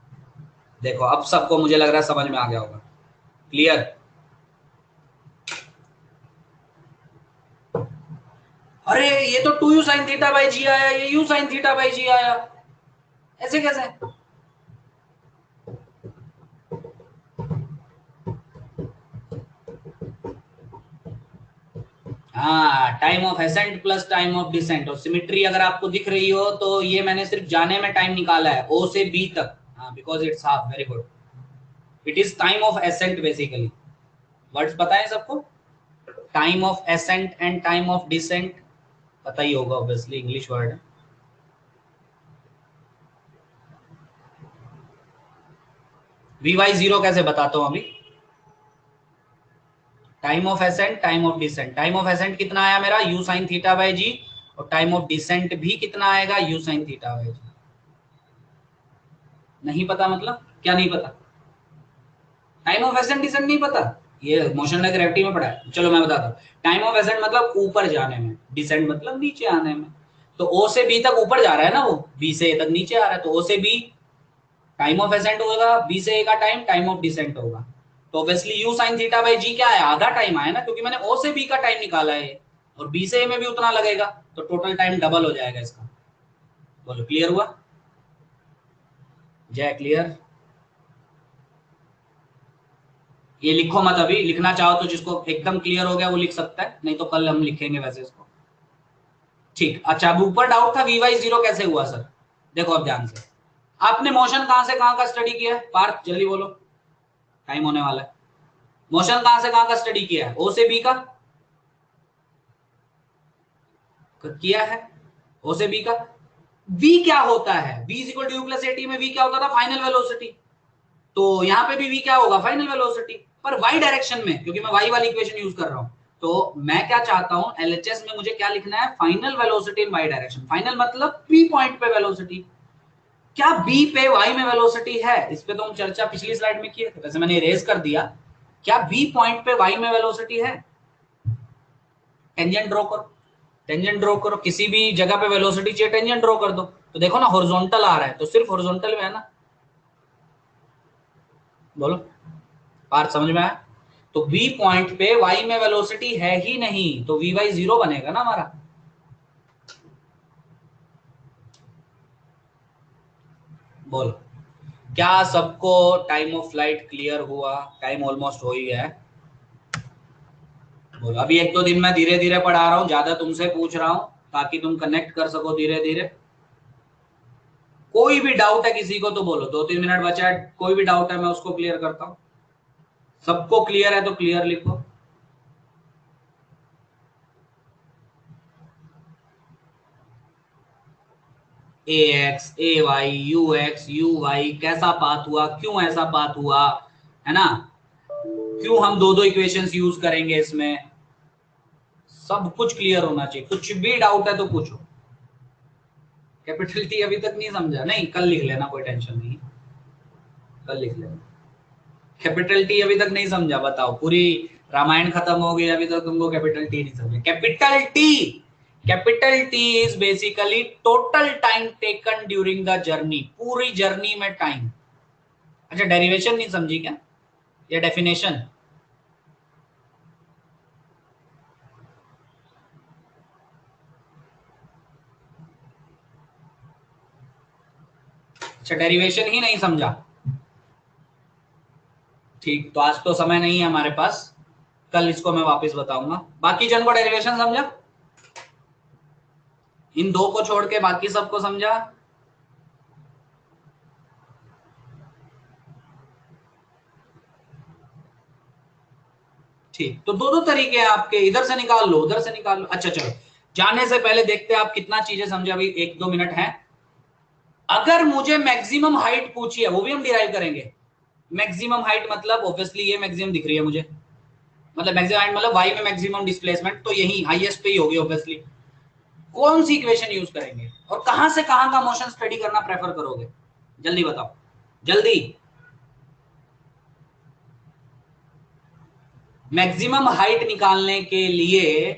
देखो अब सबको मुझे लग रहा है समझ में आ गया होगा। क्लियर? अरे ये तो two U sine theta by G आया, ये U sine theta by G आया, ऐसे कैसे? हाँ, time of ascent plus time of descent, और सिमेट्री अगर आपको दिख रही हो तो ये मैंने सिर्फ जाने में टाइम निकाला है, ओ से बी तक, हाँ because it's half, very good. It is time of ascent basically, words पता है सबको? Time of ascent and time of descent पता ही होगा ऑब्वियसली, इंग्लिश वर्ड है। वी वाई जीरो कैसे बताता हूं अभी? Time of ascent, time of descent, time of ascent कितना आया मेरा? U sine theta by g, और टाइम ऑफ डिसेंट भी कितना आएगा? U sine theta by g. नहीं पता मतलब क्या नहीं पता? टाइम ऑफ एसेंट डिसेंट नहीं पता? ये मोशन ऑफ ग्रेविटी में पढ़ा है, चलो मैं बताता हूँ। टाइम ऑफ एसेंट मतलब ऊपर जाने में, डिसेंट मतलब नीचे आने में, तो ओ से बी तक ऊपर जा रहा है ना वो, बी से ए तक नीचे आ रहा है, तो ओ से बी टाइम ऑफ एसेंट होगा, बी से ए का टाइम टाइम ऑफ डिसेंट होगा, तो obviously U sine theta by G क्या है? आधा टाइम आया ना, क्योंकि मैंने ओ से बी का टाइम निकाला है, और बी से ए में भी उतना लगेगा, तो टोटल टाइम डबल हो जाएगा इसका। बोलो क्लियर हुआ? जय क्लियर? ये लिखो मत अभी, लिखना चाहो तो जिसको एकदम क्लियर हो गया वो लिख सकता है, नहीं तो कल हम लिखेंगे वैसे इसको। ठीक, अच्छा अब ऊपर डाउट था वी वाई जीरो कैसे हुआ सर? देखो अब ध्यान से, आपने मोशन कहां से कहां का स्टडी किया है? पार्थ जल्दी बोलो, टाइम होने वाला है। मोशन कहां से कहां का स्टडी किया है? ओ से बी का, किया है ओ से बी का। v क्या होता है, v is equal to u plus a t में v क्या होता था, फाइनल वेलोसिटी। तो यहाँ पे भी v क्या होगा, फाइनल वेलोसिटी, पर y डायरेक्शन में, क्योंकि मैं y वाली इक्वेशन यूज कर रहा हूं। तो मैं क्या चाहता हूं, एलएचएस में मुझे क्या लिखना है, फाइनल वेलोसिटी इन y डायरेक्शन। फाइनल मतलब p पॉइंट पे वेलोसिटी। क्या b पे y में वेलोसिटी है, इस पे तो हम चर्चा पिछली स्लाइड में किए थे, वैसे मैंने इरेज कर दिया। क्या b पॉइंट पे y में वेलोसिटी है, टेंजेंट ड्रॉ करो, टेंजेंट ड्रॉ करो, किसी भी जगह पे वेलोसिटी चाहिए टेंजेंट ड्रॉ कर दो। तो देखो ना हॉरिजॉन्टल आ रहा है, तो सिर्फ हॉरिजॉन्टल में है ना, बोलो पार्ट समझ में आया। तो बी पॉइंट पे y में वेलोसिटी है ही नहीं, तो vy 0 बनेगा ना हमारा। बोलो क्या सबको टाइम ऑफ फ्लाइट क्लियर हुआ, टाइम ऑलमोस्ट हो ही गया है। बोलो अभी 1-2 दिन मैं धीरे धीरे पढ़ा रहा हूँ, ज्यादा तुमसे पूछ रहा हूँ ताकि तुम कनेक्ट कर सको धीरे धीरे। कोई भी डाउट है किसी को तो बोलो, 2-3 मिनट बचा है, कोई भी डाउट है मैं उसको क्लियर करता हूँ। सबको क्लियर है तो क्लियर लिखो। A X A Y U X U Y कैसा पाथ हुआ, क्यों ऐसा पाथ हुआ, है ना, क्यों हम दो दो इक्वेशंस यूज करेंगे इसमें, सब कुछ क्लियर होना चाहिए। कुछ भी डाउट है तो पूछो। कैपिटल टी अभी तक नहीं समझा, नहीं कल लिख लेना, कोई टेंशन नहीं, कल लिख लेना। कैपिटल टी अभी तक नहीं समझा, बताओ पूरी रामायण खत्म हो गई अभी तक तुमको कैपिटल टी नहीं समझा। Capital T is basically total time taken during the journey, पूरी जर्नी में टाइम। अच्छा डेरिवेशन नहीं समझी क्या, या डेफिनेशन। अच्छा डेरिवेशन ही नहीं समझा, ठीक, तो आज तो समय नहीं है हमारे पास, कल इसको मैं वापस बताऊंगा। बाकी जन को डेरिवेशन समझा, इन दो को छोड़ के बाकी सबको समझा। ठीक, तो दो दो तरीके हैं आपके, इधर से निकाल लो उधर से निकाल लो। अच्छा चलो जाने से पहले देखते हैं आप कितना चीजें समझे, अभी 1-2 मिनट है। अगर मुझे मैक्सिमम हाइट पूछी है, वो भी हम डिराइव करेंगे। मैक्सिमम हाइट मतलब ऑब्वियसली ये मैक्सिमम दिख रही है मुझे, मतलब मैक्सिमम हाइट मतलब वाई में मैक्सिमम डिस्प्लेसमेंट, तो यही हाईएस्ट पे ही होगी ऑब्वियसली। कौन सी इक्वेशन यूज करेंगे और कहां से कहां का मोशन स्टडी करना प्रेफर करोगे, जल्दी बताओ जल्दी। मैक्सिमम हाइट निकालने के लिए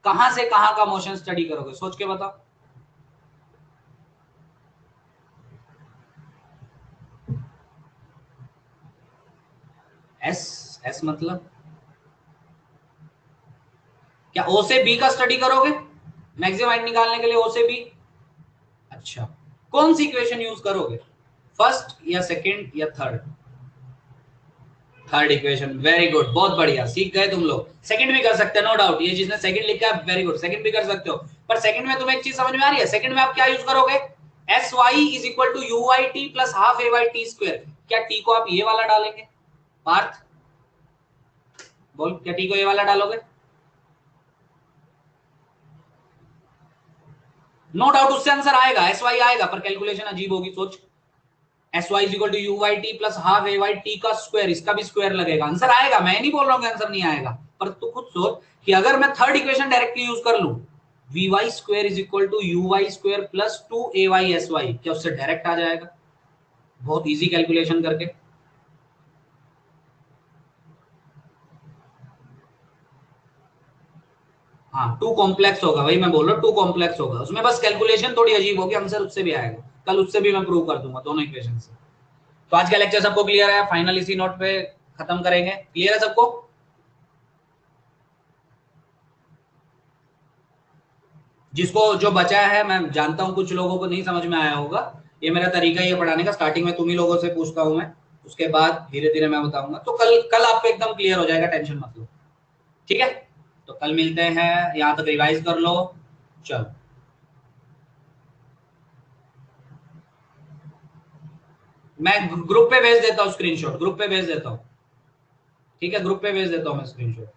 कहां से कहां का मोशन स्टडी करोगे, सोच के बताओ। एस, एस मतलब क्या ओ से बी का स्टडी करोगे, मैक्सिमम हाइट निकालने के लिए ओ से बी। अच्छा कौन सी इक्वेशन यूज करोगे, फर्स्ट या सेकंड या third. Third equation, very good, बहुत बढ़िया, सीख गए तुम लोग। सेकंड भी कर सकते हो नो डाउट, ये जिसने सेकंड लिखा है वेरी गुड, सेकंड भी कर सकते हो। पर सेकंड में तुम्हें एक चीज समझ में आ रही है, सेकंड में आप क्या यूज करोगे, s Y is equal to u Y T plus half A Y T square. क्या टी को आप ये वाला डालेंगे, पार्थ बोल, क्या टी को ये वाला डालोगे, नो डाउट उससे आंसर आएगा, एस वाई आएगा, पर कैलकुलेशन अजीब होगी, सोच। S Y is equal to u Y T plus half A Y t का स्क्वायर, इसका भी स्क्वायर लगेगा, आंसर आएगा, मैं नहीं बोल रहा हूं कि आंसर नहीं आएगा, पर तू खुद सोच कि अगर मैं थर्ड इक्वेशन डायरेक्टली यूज कर लूं, v y square is equal to u y square plus 2ay sy, क्या उससे डायरेक्ट आ जाएगा, बहुत इजी कैलकुलेशन करके। हाँ टू कॉम्प्लेक्स होगा, वही मैं बोल रहा हूँ, टू कॉम्प्लेक्स होगा, उसमें बस कैलकुलेशन थोड़ी अजीब होगी, आंसर उससे भी आएगा, कल उससे भी मैं प्रूव कर दूंगा दोनों इक्वेशन से। तो आज का लेक्चर सबको क्लियर है, फाइनल इसी नोट पे खत्म करेंगे, क्लियर है सबको। जिसको जो बचा है, मैं जानता हूं कुछ लोगों को नहीं समझ में आया होगा, ये मेरा तरीका ही है पढ़ाने का, स्टार्टिंग में तुम ही लोगों से पूछता हूं मैं, उसके बाद धीरे धीरे मैं बताऊंगा, तो कल कल आपको एकदम क्लियर हो जाएगा, टेंशन मत लो, ठीक है। तो कल मिलते हैं, यहां तक रिवाइज कर लो, चलो मैं ग्रुप पे भेज देता हूँ स्क्रीनशॉट, ग्रुप पे भेज देता हूँ, ठीक है, ग्रुप पे भेज देता हूँ मैं स्क्रीनशॉट।